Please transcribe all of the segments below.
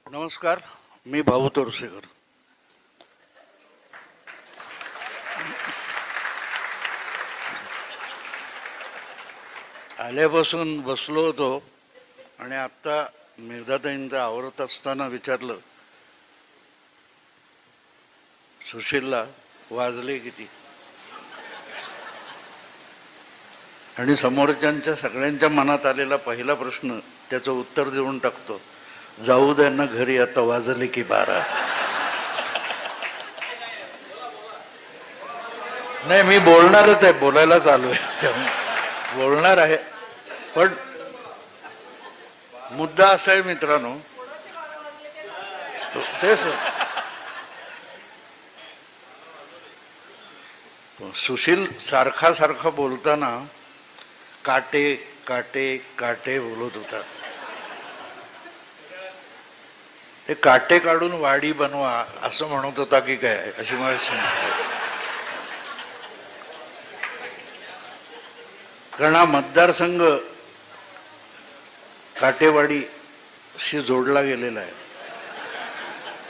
नमस्कार, मी भाऊ तोरसेकर. आल्यापासून बसलो होतो आणि आत्ता मेघदाताईंचं आवरत असताना विचारलं, सुशीलला वाजले किती? आणि समोरच्यांच्या सगळ्यांच्या मनात आलेला पहिला प्रश्न त्याचं उत्तर देऊन टाकतो, जाऊ द्या ना घरी, आता वाजले की 12. नाही, मी बोलणारच आहे, बोलायला चालू आहे, त्यामुळे बोलणार आहे. पण मुद्दा असा आहे मित्रांनो, तेच सुशील सारखा सारखा बोलताना काटे काटे काटे बोलत होता. ते काटे काढून वाडी बनवा असं म्हणत होता की काय, अशी मला शंका. कारण हा मतदारसंघ काटेवाडीशी जोडला गेलेला आहे.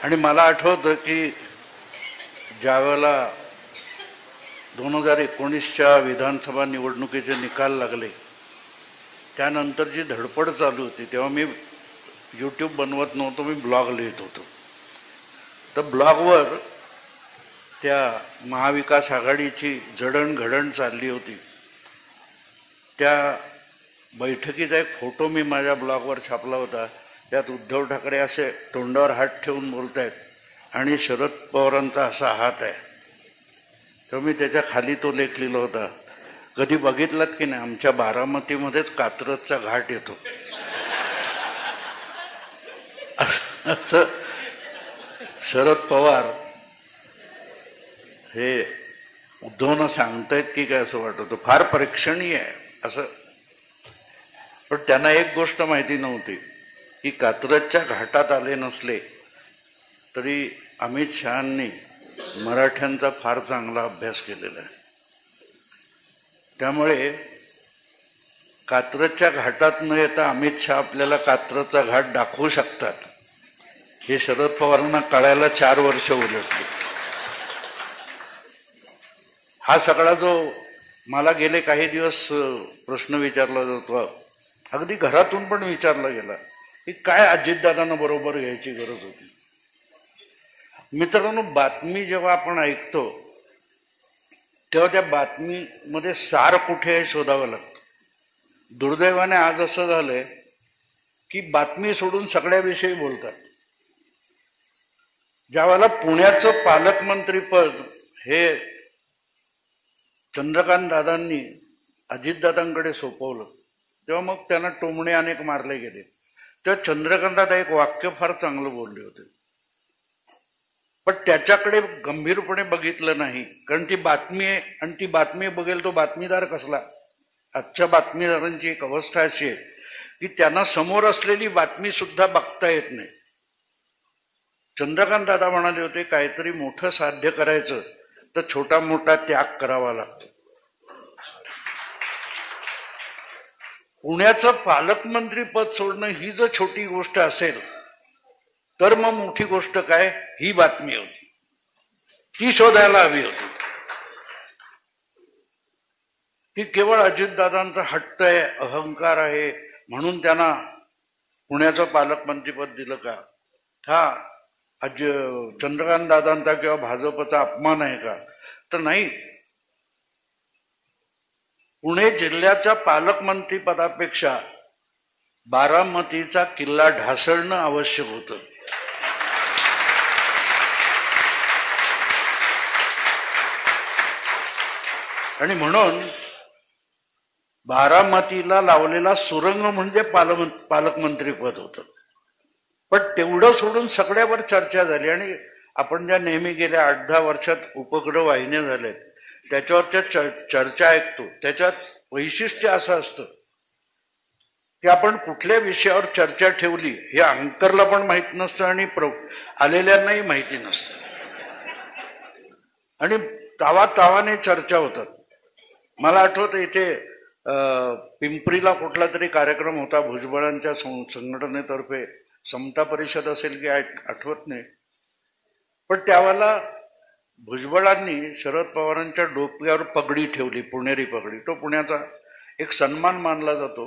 आणि मला आठवतं की ज्यावेळेला 2019च्या विधानसभा निवडणुकीचे निकाल लागले, त्यानंतर जी धडपड चालू होती, तेव्हा मी यूट्यूब बनवत नव्हतो, मी ब्लॉग लिहित होतो. तर ब्लॉगवर त्या महाविकास आघाडीची जडणघडण चालली होती. त्या बैठकीचा एक फोटो मी माझ्या ब्लॉगवर छापला होता. त्यात उद्धव ठाकरे असे तोंडावर हात ठेवून बोलत आहेत आणि शरद पवारांचा असा हात आहे. तर मी त्याच्या खाली तो लेख लिहिला होता, कधी बघितलात की नाही, आमच्या बारामतीमध्येच कात्रजचा घाट येतो. असं शरद पवार हे उद्धवनं सांगतायत की काय असं वाटत होतं. फार प्रेक्षणीय आहे असं. पण त्यांना एक गोष्ट माहिती नव्हती की कात्रजच्या घाटात आले नसले तरी अमित शहांनी मराठ्यांचा फार चांगला अभ्यास केलेला आहे. त्यामुळे कात्रजच्या घाटात न येता अमित शहा आपल्याला कात्रजचा घाट दाखवू शकतात, हे शरद पवारांना कळायला 4 वर्ष उलटली. हा सगळा जो मला गेले काही दिवस प्रश्न विचारला जातो, अगदी घरातून पण विचारला गेला की काय अजितदादांना बरोबर घ्यायची गरज होती. मित्रांनो, बातमी जेव्हा आपण ऐकतो तेव्हा त्या बातमीमध्ये सार कुठे आहे शोधावं लागतं. दुर्दैवाने आज असं झालंय की बातमी सोडून सगळ्याविषयी बोलतात. ज्यावेळेला पुण्याचं पालकमंत्रीपद हे चंद्रकांत दादांनी अजितदादांकडे सोपवलं, तेव्हा मग त्यांना टोमणे अनेक मारले गेले. तेव्हा चंद्रकांत दादा एक वाक्य फार चांगलं बोलले होते, पण त्याच्याकडे गंभीरपणे बघितलं नाही. कारण ती बातमी आहे आणि ती बातमी बघेल तो बातमीदार कसला. आजच्या बातमीदारांची एक अवस्था अशी आहे की त्यांना समोर असलेली बातमी सुद्धा बघता येत नाही. चंद्रकांत दादा म्हणाले होते, काहीतरी मोठं साध्य करायचं तर छोटा मोठा त्याग करावा लागतो. पुण्याचं पालकमंत्री पद सोडणं ही जर छोटी गोष्ट असेल तर मग मोठी गोष्ट काय, ही बातमी होती, ती शोधायला हवी होती. की केवळ अजितदादांचा हट्ट आहे, अहंकार आहे म्हणून त्यांना पुण्याचं पालकमंत्रीपद दिलं का? हा चंद्रकांत दादांचा किंवा भाजपचा अपमान आहे का? तर नाही. पुणे जिल्ह्याच्या पालकमंत्री पदापेक्षा बारामतीचा किल्ला ढासळणं आवश्यक होतं. आणि म्हणून बारामतीला लावलेला सुरंग म्हणजे पालकमंत्रीपद होतं. पण तेवढं सोडून सगळ्यावर चर्चा झाली. आणि आपण ज्या नेहमी गेल्या 8-10 वर्षात उपग्रह वाहिन्या झाल्यात त्याच्यावरच्या चर्चा ऐकतो, त्याच्यात वैशिष्ट्य असं असतं की आपण कुठल्या विषयावर चर्चा ठेवली हे अँकरला पण माहित नसतं आणि आलेल्यांनाही माहिती नसतं. आणि तावाने चर्चा होतात. मला आठवतं इथे पिंपरीला कुठला तरी कार्यक्रम होता भुजबळांच्या संघटनेतर्फे समता परिषद असेल की आठवत नाही, पण त्यावेळेला भुजबळांनी शरद पवारांच्या डोक्यावर पगडी ठेवली, पुणेरी पगडी. तो पुण्याचा एक सन्मान मानला जातो.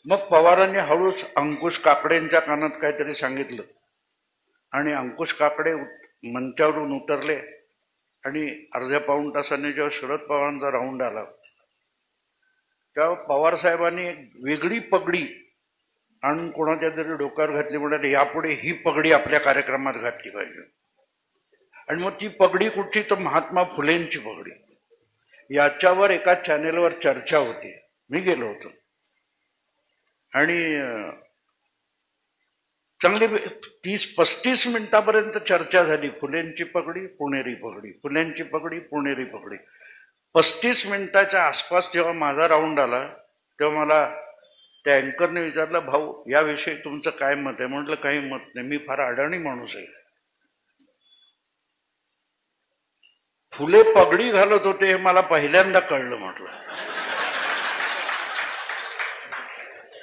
मग पवारांनी हळूच अंकुश काकडेंच्या कानात काहीतरी सांगितलं आणि अंकुश काकडे मंचावरून उतरले आणि अर्ध्या पाऊण तासाने जेव्हा शरद पवारांचा राऊंड आला तेव्हा पवार साहेबांनी एक वेगळी पगडी आणून कोणाच्या तरी डोक्यावर घातली. म्हणाले यापुढे ही पगडी आपल्या कार्यक्रमात घातली पाहिजे. आणि मग ती पगडी कुठची, तर महात्मा फुलेंची पगडी. याच्यावर एका चॅनेलवर चर्चा होती, मी गेलो होतो आणि चांगली 30-35 मिनिटापर्यंत चर्चा झाली. फुलेंची पगडी, पुणेरी पगडी, फुलेंची पगडी, पुणेरी पगडी. 35 मिनिटाच्या आसपास जेव्हा माझा राऊंड आला तेव्हा मला त्या अँकरने विचारलं, भाऊ याविषयी तुमचं काय मत आहे? म्हटलं काही मत नाही, मी फार अडाणी माणूस आहे. फुले पगडी घालत होते हे मला पहिल्यांदा कळलं. म्हटलं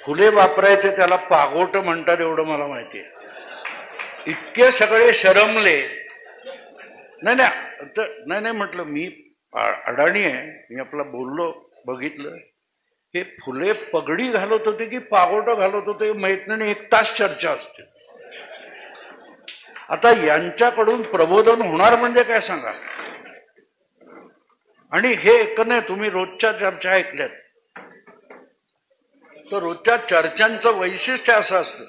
फुले वापरायचे त्याला पागोट म्हणतात एवढं मला माहिती आहे. इतके सगळे शरमले. नाही म्हटलं मी अडाणी आहे, मी आपला बोललो, बघितलं. हे फुले पगडी घालत होते की पागोट घालत होते माहित नाही. 1 तास चर्चा असते. आता यांच्याकडून प्रबोधन होणार म्हणजे काय सांगा. आणि हे एक नाही, तुम्ही रोजच्या चर्चा ऐकल्यात तर रोजच्या चर्चांचं वैशिष्ट्य असं असतं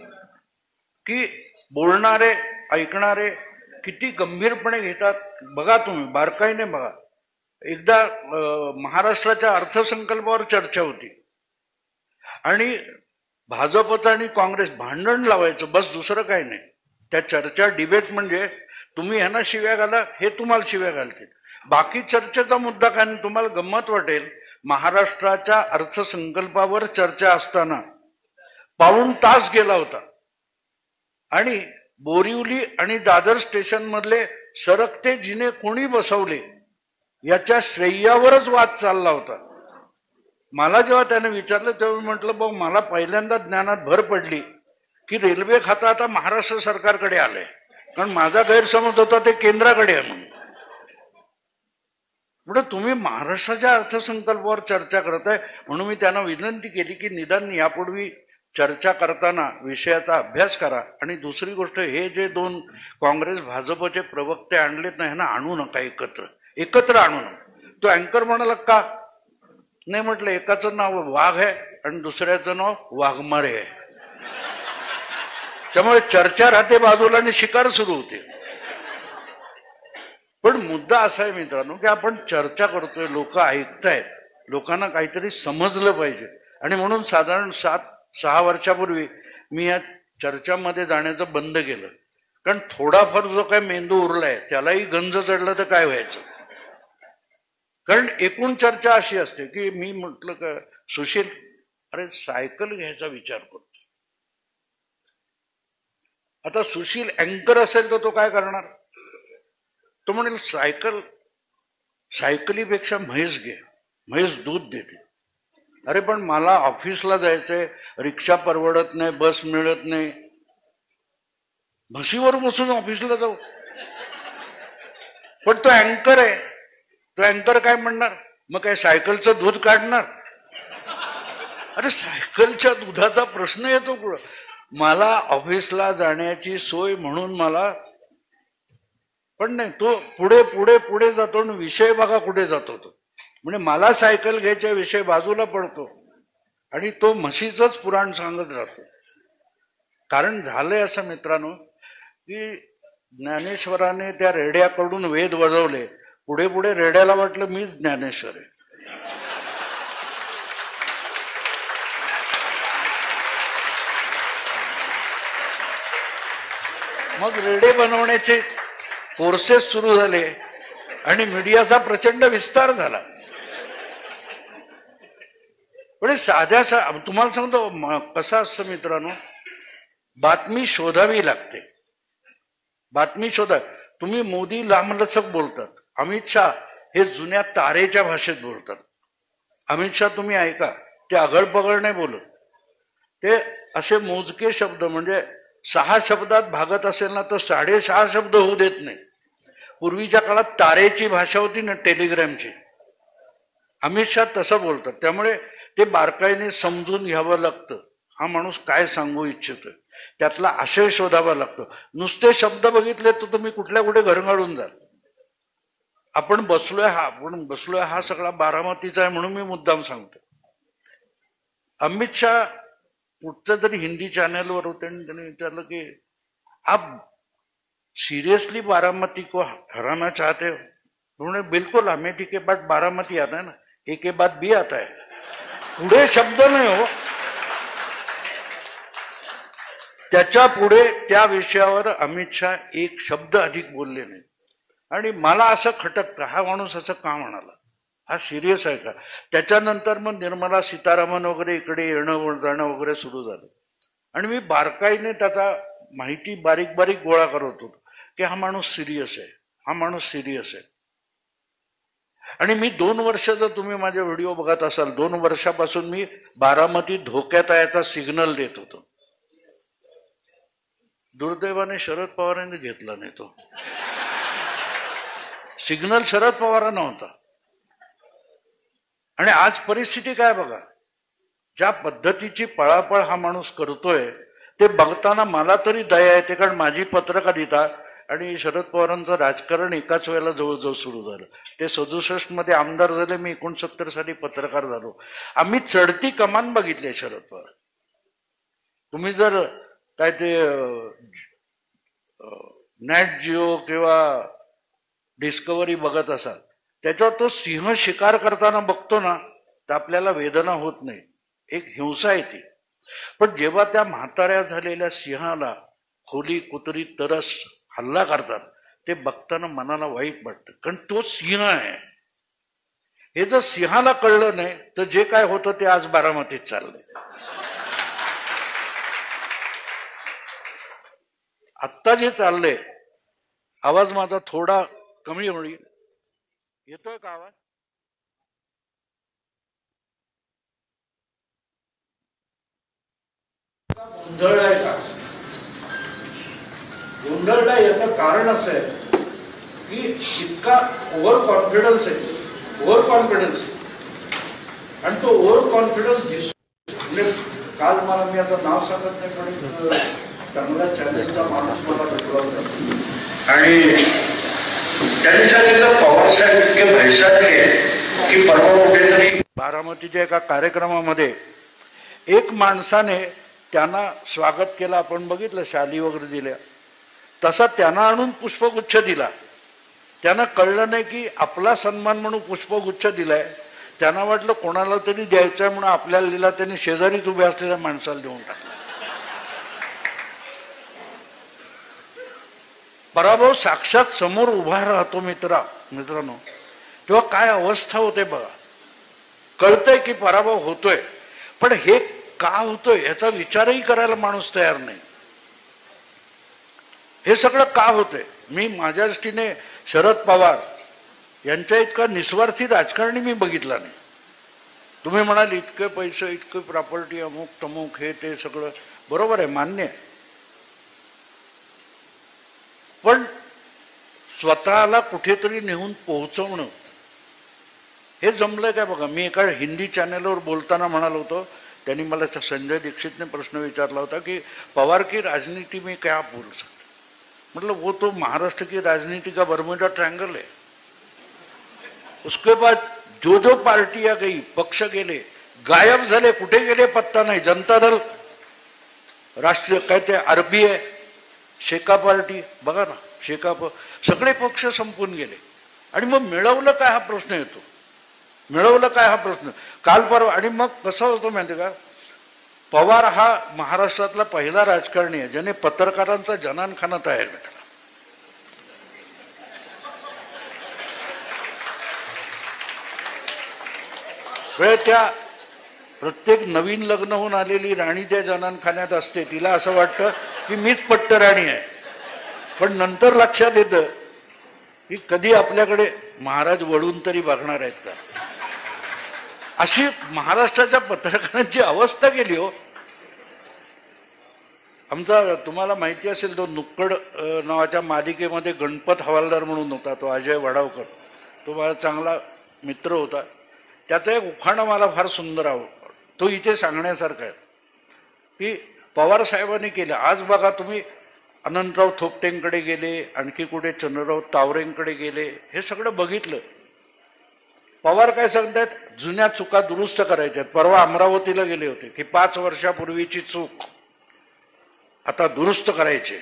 की बोलणारे ऐकणारे किती गंभीरपणे घेतात. बघा तुम्ही बारकाईने बघा. एकदा महाराष्ट्राच्या अर्थसंकल्पावर चर्चा होती आणि भाजपचं आणि काँग्रेस भांडण लावायचं, बस दुसरं काही नाही. त्या चर्चा डिबेट म्हणजे तुम्ही ह्यांना शिव्या घाला, हे तुम्हाला शिव्या घालतील. बाकी चर्चेचा मुद्दा काय नाही. तुम्हाला गंमत वाटेल, महाराष्ट्राच्या अर्थसंकल्पावर चर्चा असताना 1.5 तास गेला होता आणि बोरिवली आणि दादर स्टेशन मधले सरकते जिने कोणी बसवले याच्या श्रेयावरच वाद चालला होता. मला जेव्हा त्याने विचारलं तेव्हा म्हटलं, बघ मला पहिल्यांदा ज्ञानात भर पडली की रेल्वे खातं आता महाराष्ट्र सरकारकडे आलंय, कारण माझा गैरसमज होता ते केंद्राकडे आहे म्हणून. म्हणजे तुम्ही महाराष्ट्राच्या अर्थसंकल्पावर चर्चा करताय. म्हणून मी त्यांना विनंती केली की निदान यापूर्वी चर्चा करताना विषयाचा अभ्यास करा. आणि दुसरी गोष्ट, हे जे 2 काँग्रेस भाजपचे प्रवक्ते आणलेत ना, ह्यांना आणू नका एकत्र आणू नका. तो अँकर म्हणाला का नाही? म्हटलं एकाचं नाव वाघ आहे आणि दुसऱ्याचं नाव वाघमारे आहे, त्यामुळे चर्चा राहते बाजूला आणि शिकार सुरू होते. पण मुद्दा असा आहे मित्रांनो की आपण चर्चा करतोय, लोक ऐकतायत, लोकांना काहीतरी समजलं पाहिजे. आणि म्हणून साधारण 7-6 वर्षापूर्वी मी या चर्चामध्ये जाण्याचं बंद केलं. कारण थोडाफार जो काय मेंदू उरलाय त्यालाही गंज चढलं तर काय व्हायचं. कारण एकूण चर्चा अशी असते की मी म्हटलं का सुशील, अरे सायकल घ्यायचा विचार करतो. आता सुशील अँकर असेल तर तो काय करणार? तो म्हणेल सायकलीपेक्षा म्हैस घे, म्हैस दूध देते. अरे पण मला ऑफिसला जायचंय, रिक्षा परवडत नाही, बस मिळत नाही, म्हशीवर बसून ऑफिसला जाऊ. पण तो अँकर आहे, तो अँकर काय म्हणणार? मग काय सायकलचं दूध काढणार? अरे सायकलच्या दुधाचा प्रश्न येतो पुढं. मला ऑफिसला जाण्याची सोय म्हणून मला, पण नाही, तो पुढे पुढे पुढे जातो आणि विषय बघा कुठे जातो तो. म्हणजे मला सायकल घ्यायच्या विषय बाजूला पडतो आणि तो म्हशीचंच पुराण सांगत राहतो. कारण झालंय असं मित्रांनो की ज्ञानेश्वराने त्या रेड्याकडून वेद वजवले, पुढे पुढे रेड्याला वाटलं मीच ज्ञानेश्वर आहे. मग रेडे बनवण्याचे कोर्सेस सुरू झाले आणि मीडियाचा प्रचंड विस्तार झाला. पण साध्या तुम्हाला सांगतो कसं असतं मित्रांनो, बातमी शोधावी लागते. बातमी शोधा. तुम्ही मोदी लांबलचक बोलतात, अमित शाह हे जुन्या तारेच्या भाषेत बोलतात. अमित शाह तुम्ही ऐका, ते अगळपगळ नाही बोलत, ते असे मोजके शब्द, म्हणजे 6 शब्दात भागत असेल ना तर 6.5 शब्द होऊ देत नाही. पूर्वीच्या काळात तारेची भाषा होती ना, टेलिग्रामची. अमित शहा तसं बोलतात. त्यामुळे ते बारकाईने समजून घ्यावं लागतं. हा माणूस काय सांगू इच्छितोय, त्यातला आशय शोधावा लागतो. नुसते शब्द बघितले तर तुम्ही कुठल्या कुठे घरंगाळून जाल. आपण बसलोय हा सगळा बारामतीचा आहे म्हणून मी मुद्दाम सांगतो. अमित शहा कुठच्या तरी हिंदी चॅनलवर होते आणि त्यांनी विचारलं की आप सीरियसली बारामती को हराना चाहते हो? उन्होंने बिल्कुल, हमें के बाद बारामती आता है ना, एक के बाद बी आता है. पुढे शब्द नाही हो. त्याच्या पुढे त्या विषयावर अमित शहा एक शब्द अधिक बोलले नाही. आणि मला असं खटकतं, हा माणूस असं का म्हणाला, हा सिरियस आहे का? त्याच्यानंतर मग निर्मला सीतारामन वगैरे इकडे येणं जाणं वगैरे सुरू झालं आणि मी बारकाईने त्याचा माहिती बारीक बारीक गोळा करत होतो की हा माणूस सिरियस आहे, हा माणूस सिरियस आहे. आणि मी 2 वर्ष, जर तुम्ही माझे व्हिडिओ बघत असाल, 2 वर्षापासून मी बारामती धोक्यात आहे याचा सिग्नल देत होतो. दुर्दैवाने शरद पवारांनी घेतला नाही तो सिग्नल. शरद पवारांना होता. आणि आज परिस्थिती काय बघा, ज्या पद्धतीची पळापळ हा माणूस करतोय ते बघताना मला तरी दया येते. कारण माझी पत्रकारिता आणि शरद पवारांचं राजकारण एकाच वेळेला जवळजवळ सुरू झालं. ते 67 मध्ये आमदार झाले, मी 69 साली पत्रकार झालो. आम्ही चढती कमान बघितली शरद पवार. तुम्ही जर काय ते नॅट जिओ किंवा डिस्कवरी बघत असाल, त्याच्यावर तो सिंह शिकार करताना बघतो ना तर आपल्याला वेदना होत नाही, एक हिंसा येते. पण जेव्हा त्या म्हाताऱ्या झालेल्या सिंहाला खोली कुत्री तरस हल्ला करतात ते बघताना मनाला वाईट वाटतं. कारण तो सिंह आहे. हे जर सिंहाला कळलं नाही तर जे काय होतं ते आज बारामतीत चाललंय. आत्ता जे चाललंय, आवाज माझा थोडा कमी होईल, येतोय का आवाज? गोंधळलाय का? गोंधळलाय याचं कारण असं आहे की इतका ओव्हर कॉन्फिडन्स आहे, ओव्हर कॉन्फिडन्स. आणि तो ओव्हर कॉन्फिडन्स दिसतो. म्हणजे काल मला, मी आता नाव सांगत नाही पण चांगल्या चॅनलचा माणूस मला भेटला होता आणि त्यांनी सांगितलं पवार साहेब इतके भैसातले की परवा कुठेतरी बारामतीच्या एका कार्यक्रमामध्ये एक माणसाने त्यांना स्वागत केलं, आपण बघितलं, शाली वगैरे दिल्या, तसा त्यांना आणून पुष्पगुच्छ दिला. त्यांना कळलं नाही की आपला सन्मान म्हणून पुष्पगुच्छ दिलाय. त्यांना वाटलं कोणाला तरी द्यायचंय म्हणून आपल्याला दिला. त्यांनी शेजारीच उभे असलेल्या माणसाला देऊन टाकला. पराभव साक्षात समोर उभा राहतो मित्रांनो, तेव्हा काय अवस्था होते बघा. कळतंय की पराभव होतोय, पण हे का होतोय याचा विचारही करायला माणूस तयार नाही. हे सगळं का होतंय? मी माझ्या दृष्टीने शरद पवार यांच्या इतका निस्वार्थी राजकारणी मी बघितला नाही. तुम्ही म्हणाल इतके पैसे, इतके प्रॉपर्टी, अमुक तमुक, हे ते सगळं बरोबर आहे, मान्य आहे. पण स्वतःला कुठेतरी नेऊन पोहोचवणं हे जमलं काय बघा. मी एका हिंदी चॅनलवर बोलताना म्हणालो होतो, त्यांनी मला संजय दीक्षितने प्रश्न विचारला होता कि पवार की राजनीति में क्या बोल सकते. मतलब वो तो महाराष्ट्र की राजनीति का बर्मुडा ट्रायंगल है. उसके बाद जो जो पार्टियां गई, पक्ष गेले, गायब झाले, कुठे गेले पत्ता नाही. जनता दल, राष्ट्रीय कहते आरपी आहे, शेका पार्टी बघा ना, शेकाप, सगळे पक्ष संपून गेले. आणि मग मिळवलं काय हा प्रश्न येतो. मिळवलं काय हा प्रश्न काल परवा. आणि मग कसं होतं माहिती का, पवार हा महाराष्ट्रातला पहिला राजकारणी आहे ज्याने पत्रकारांचा जनानखाना तयार केला. त्या प्रत्येक नवीन लग्न होऊन आलेली राणी त्या जनानखान्यात असते. तिला असं वाटतं की मीच पट्टराणी आहे. पण नंतर लक्षात येतं की कधी आपल्याकडे महाराज वळून तरी बघणार आहेत का. अशी महाराष्ट्राच्या पत्रकारांची अवस्था केली हो. आमचा तुम्हाला माहिती असेल तो नुक्कड नावाच्या मालिकेमध्ये गणपत हवालदार म्हणून होता, तो अजय वडावकर, तो माझा चांगला मित्र होता. त्याचा एक उखाणा मला फार सुंदर आवडतो, तो इथे सांगण्यासारखा आहे की पवार साहेबांनी केलं. आज बघा तुम्ही अनंतराव थोपटेंकडे गेले, आणखी कुठे चंद्रराव तावरेंकडे गेले, हे सगळं बघितलं. पवार काय सांगतात, जुन्या चुका दुरुस्त करायच्या. परवा अमरावतीला गेले होते की 5 वर्षापूर्वीची चूक आता दुरुस्त करायची.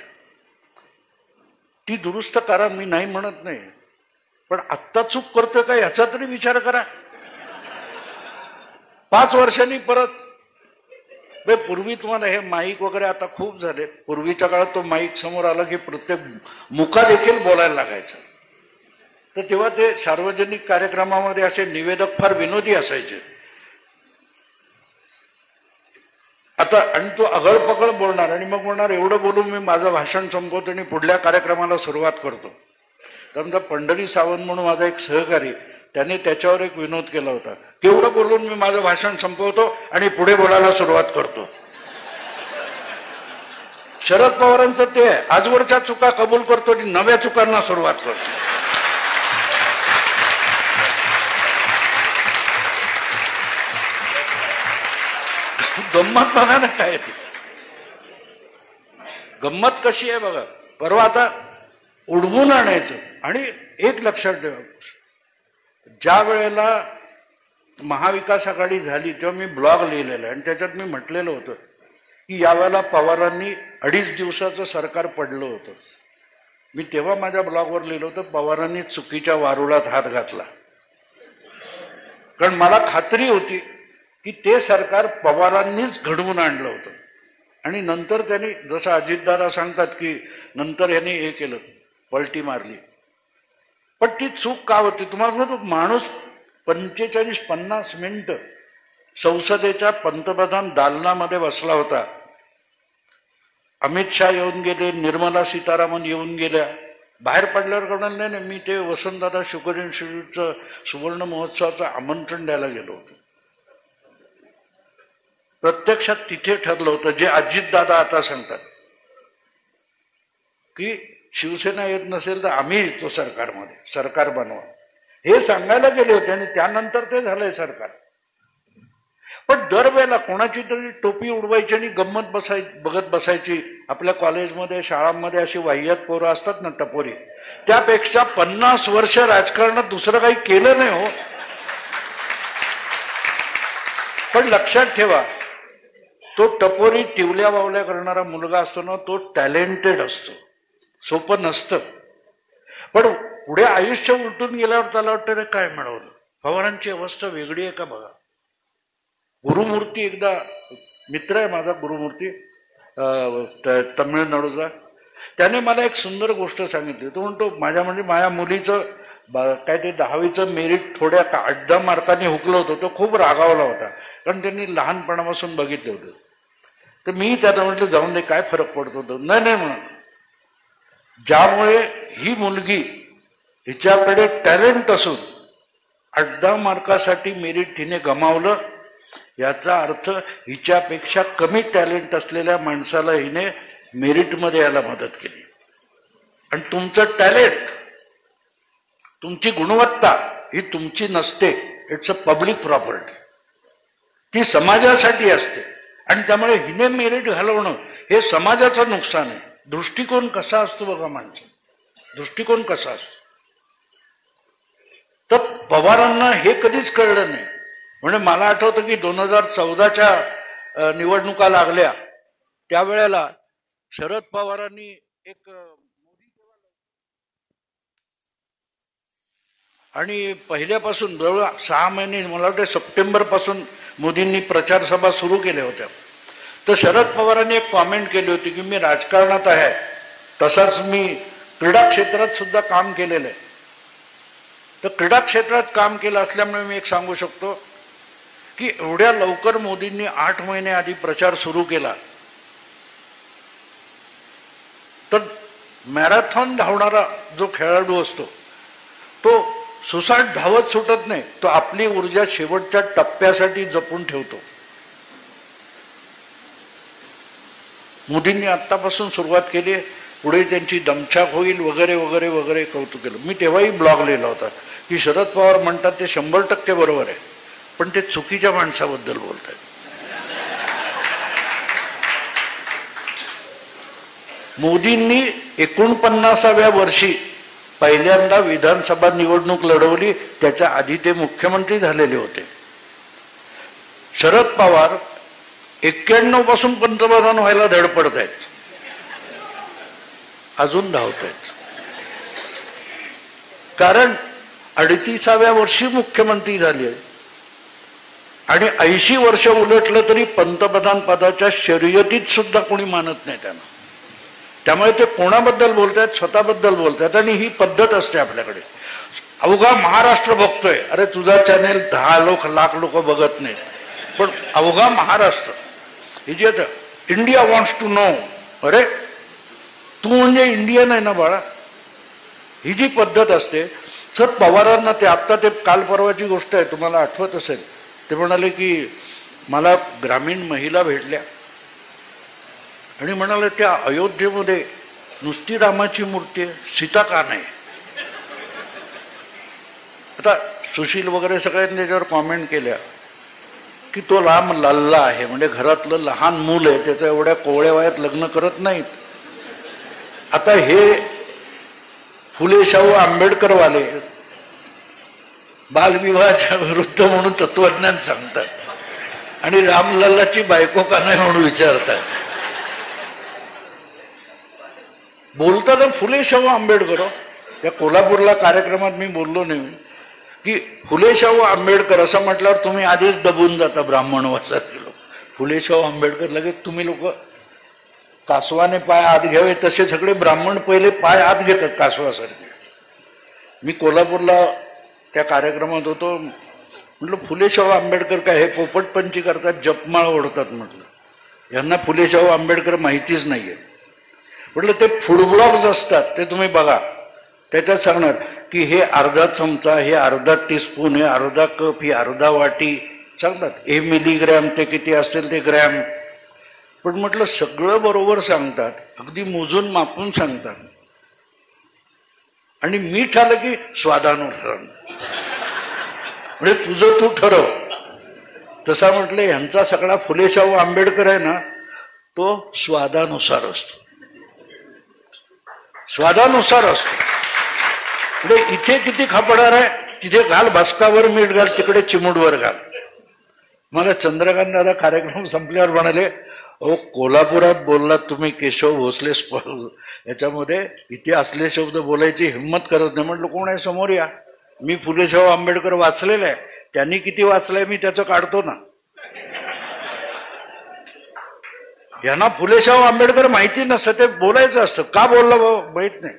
ती दुरुस्त करा, मी नाही म्हणत नाही, पण आत्ता चूक करतोय का ह्याचा तरी विचार करा. 5 वर्षांनी परत पूर्वी तुम्हाला हे माईक वगैरे आता खूप झाले. पूर्वीच्या काळात तो माईक समोर आला की प्रत्येक मुका देखील बोलायला लागायचा. तर तेव्हा ते सार्वजनिक कार्यक्रमामध्ये असे निवेदक फार विनोदी असायचे. आता आणि तो अगळपकळ बोलणार आणि मग बोलणार एवढं बोलून मी माझं भाषण संपवतो आणि पुढल्या कार्यक्रमाला सुरुवात करतो. तर आमचा पंढरी सावंत म्हणून माझा एक सहकारी, त्याने त्याच्यावर एक विनोद केला होता, केवढं बोलून मी माझं भाषण संपवतो आणि पुढे बोलायला सुरुवात करतो. शरद पवारांचं ते आजवरच्या चुका कबूल करतो आणि नव्या चुकांना सुरुवात करतो. गंमत बघा ना काय ती गंमत कशी आहे बघा. परवा आता उडवून आणायचं. आणि एक लक्षात ठेवा, ज्या वेळेला महाविकास आघाडी झाली तेव्हा मी ब्लॉग लिहिलेला आणि त्याच्यात मी म्हटलेलं होतं की यावेळेला पवारांनी 2.5 दिवसाचं सरकार पडलं होतं. मी तेव्हा माझ्या ब्लॉगवर लिहिलं होतं, पवारांनी चुकीच्या वारुळात हात घातला. कारण मला खात्री होती की ते सरकार पवारांनीच घडवून आणलं होतं. आणि नंतर त्यांनी, जसं अजितदादा सांगतात की नंतर यांनी हे केलं, पलटी मारली. पण ती चूक का होती तुम्हाला सांगतो. माणूस 45-50 मिनिटं संसदेच्या पंतप्रधान दालनामध्ये बसला होता. अमित शहा येऊन गेले, निर्मला सीतारामन येऊन गेल्या. बाहेर पडल्यावर कळलं नाही, मी ते वसंतदादा शुगर इन्स्टिट्यूटचं सुवर्ण महोत्सवाचं आमंत्रण द्यायला गेलो होतो. प्रत्यक्षात तिथे ठरलं होतं जे अजितदादा आता सांगतात की शिवसेना येत नसेल तर आम्ही येतो सरकारमध्ये, सरकार बनवा, हे सांगायला गेले होते. आणि त्यानंतर ते झालंय सरकार. पण दरवेळेला कोणाची तरी टोपी उडवायची आणि गंमत बघत बसायची. आपल्या कॉलेजमध्ये शाळांमध्ये अशी वाह्यात पोरं असतात ना, टपोरी, त्यापेक्षा 50 वर्ष राजकारणात दुसरं काही केलं नाही हो. पण लक्षात ठेवा, तो टपोरी टिवल्या बावल्या करणारा मुलगा असतो ना, तो टॅलेंटेड असतो, सोपं नसतं. पण पुढे आयुष्य उलटून गेल्यावर त्याला वाटतं रे काय मिळवलं. पवारांची अवस्था वेगळी आहे का बघा. गुरुमूर्ती, एकदा मित्र आहे माझा गुरुमूर्ती तमिळनाडूचा, त्याने मला एक सुंदर गोष्ट सांगितली. तो म्हणतो माझ्या मुलीचं काय ते 10वीचं मेरिट थोड्या 8-10 मार्कांनी हुकलं होतं. तो खूप रागावला होता कारण त्यांनी लहानपणापासून बघितलं होतं. तर मी त्याला म्हटलं जाऊन दे, काय फरक पडतो. तो नाही म्हणून, ज्यामुळे ही मुलगी, हिच्याकडे टॅलेंट असून 8-10 मार्कासाठी मेरिट तिने गमावलं, याचा अर्थ हिच्यापेक्षा कमी टॅलेंट असलेल्या माणसाला हिने मेरिटमध्ये यायला मदत केली. आणि तुमचं टॅलेंट, तुमची गुणवत्ता ही तुमची नसते, इट्स अ पब्लिक प्रॉपर्टी, ती समाजासाठी असते. आणि त्यामुळे हिने मेरिट घालवणं हे समाजाचं नुकसान आहे. दृष्टिकोन कसा असतो बघा माणसं, दृष्टिकोन कसा असतो. तर पवारांना हे कधीच कळलं नाही. म्हणजे मला आठवतं की 2014च्या निवडणुका लागल्या त्यावेळेला शरद पवारांनी एक आणि पहिल्यापासून जवळ 6 महिने, मला वाटतं सप्टेंबर पासून मोदींनी प्रचार सभा सुरू केल्या होत्या. तर शरद पवारांनी एक कॉमेंट केली होती की मी राजकारणात आहे, तसाच मी क्रीडा क्षेत्रात सुद्धा काम केलेलं आहे. तर क्रीडा क्षेत्रात काम केलं असल्यामुळे मी एक सांगू शकतो की एवढ्या लवकर मोदींनी 8 महिने आधी प्रचार सुरू केला. तर मॅरेथॉन धावणारा जो खेळाडू असतो तो सुसाट धावत सुटत नाही, तो आपली ऊर्जा शेवटच्या टप्प्यासाठी जपून ठेवतो. मोदींनी आत्तापासून सुरुवात केली, पुढे त्यांची दमछाक होईल वगैरे वगैरे वगैरे कौतुक केलं. मी तेव्हाही ब्लॉग लिहिला होता की शरद पवार म्हणतात ते 100% बरोबर आहे, पण ते चुकीच्या माणसाबद्दल बोलत आहेत. मोदींनी 49व्या वर्षी पहिल्यांदा विधानसभा निवडणूक लढवली, त्याच्या आधी ते मुख्यमंत्री झालेले होते. शरद पवार 91 पासून पंतप्रधान व्हायला धडपडत आहेत, अजून धावत आहेत. कारण 38व्या वर्षी मुख्यमंत्री झाले आणि 80 वर्ष उलटलं तरी पंतप्रधान पदाच्या शर्यतीत सुद्धा कोणी मानत नाही त्यांना. त्यामुळे ते कोणाबद्दल बोलतायत, स्वतःबद्दल बोलतायत. आणि ही पद्धत असते आपल्याकडे. अवघा महाराष्ट्र बघतोय, अरे तुझा चॅनेल 10 लाख लोक बघत नाहीत, पण अवघा महाराष्ट्र हिजेच इंडिया वॉन्ट्स टू नो. अरे तू म्हणजे इंडियन आहे ना बाळा. ही जी पद्धत असते. सर पवारांना ते आत्ता ते काल परवाची गोष्ट आहे, तुम्हाला आठवत असेल, ते म्हणाले की मला ग्रामीण महिला भेटल्या आणि म्हणाले त्या अयोध्येमध्ये नुसती रामाची मूर्ती आहे, सीता का नाही. आता सुशील वगैरे सगळ्यांनी त्याच्यावर कॉमेंट केल्या की तो राम लल्ला आहे, म्हणजे घरातलं लहान मूल आहे, त्याचं एवढ्या कोवळ्या वयात लग्न करत नाहीत. आता हे फुले शाहू आंबेडकरवाले बालविवाहाच्या विरुद्ध म्हणून तत्वज्ञान सांगतात आणि रामलल्लाची बायको का नाही म्हणून विचारतात. बोलताना फुले शाहू आंबेडकर, त्या कोल्हापूरला कार्यक्रमात मी बोललो नाही की फुले शाहू आंबेडकर असं म्हटल्यावर तुम्ही आधीच दबून जाता ब्राह्मण वसाहती लोक. फुले शाहू आंबेडकर लगेच तुम्ही लोक कासवाने पाय आत घ्यावे तसे सगळे ब्राह्मण पहिले पाय आत घेतात कासवासारखे. मी कोल्हापूरला त्या कार्यक्रमात होतो, म्हटलं फुले शाहू आंबेडकर काय हे पोपटपंची करतात, जपमाळ ओढतात. म्हटलं यांना फुले शाहू आंबेडकर माहितीच नाहीये. म्हटलं ते फूड ब्लॉग्स असतात ते तुम्ही बघा, त्याच्यात सांगणार की हे अर्धा चमचा, हे अर्धा टीस्पून, हे अर्धा कप, ही अर्धा वाटी सांगतात. हे मिलीग्रॅम, ते किती असेल ते ग्रॅम. पण म्हटलं सगळं बरोबर सांगतात, अगदी मोजून मापून सांगतात. आणि मीठ आलं की स्वादानुसार, म्हणजे तुझं तू ठरव. तसा म्हटलं ह्यांचा सगळा फुले शाहू आंबेडकर आहे ना, तो स्वादानुसार असतो, स्वादानुसार असतो. म्हणजे इथे किती खापणार आहे तिथे घाल, भस्कावर मीठ घाल, तिकडे चिमूटवर घाल. मला चंद्रकांत दादा कार्यक्रम संपल्यावर म्हणाले, अहो कोल्हापुरात बोललात तुम्ही केशव भोसले याच्यामध्ये, इथे असले शब्द बोलायची हिंमत करत नाही. म्हटलं कोण आहे समोर या. मी फुले शाहू आंबेडकर वाचलेलं आहे, त्यांनी किती वाचलंय मी त्याचं काढतो ना. यांना फुले शाहू आंबेडकर माहिती नसतं, ते बोलायचं असतं. का बोललं बाबा माहित नाही,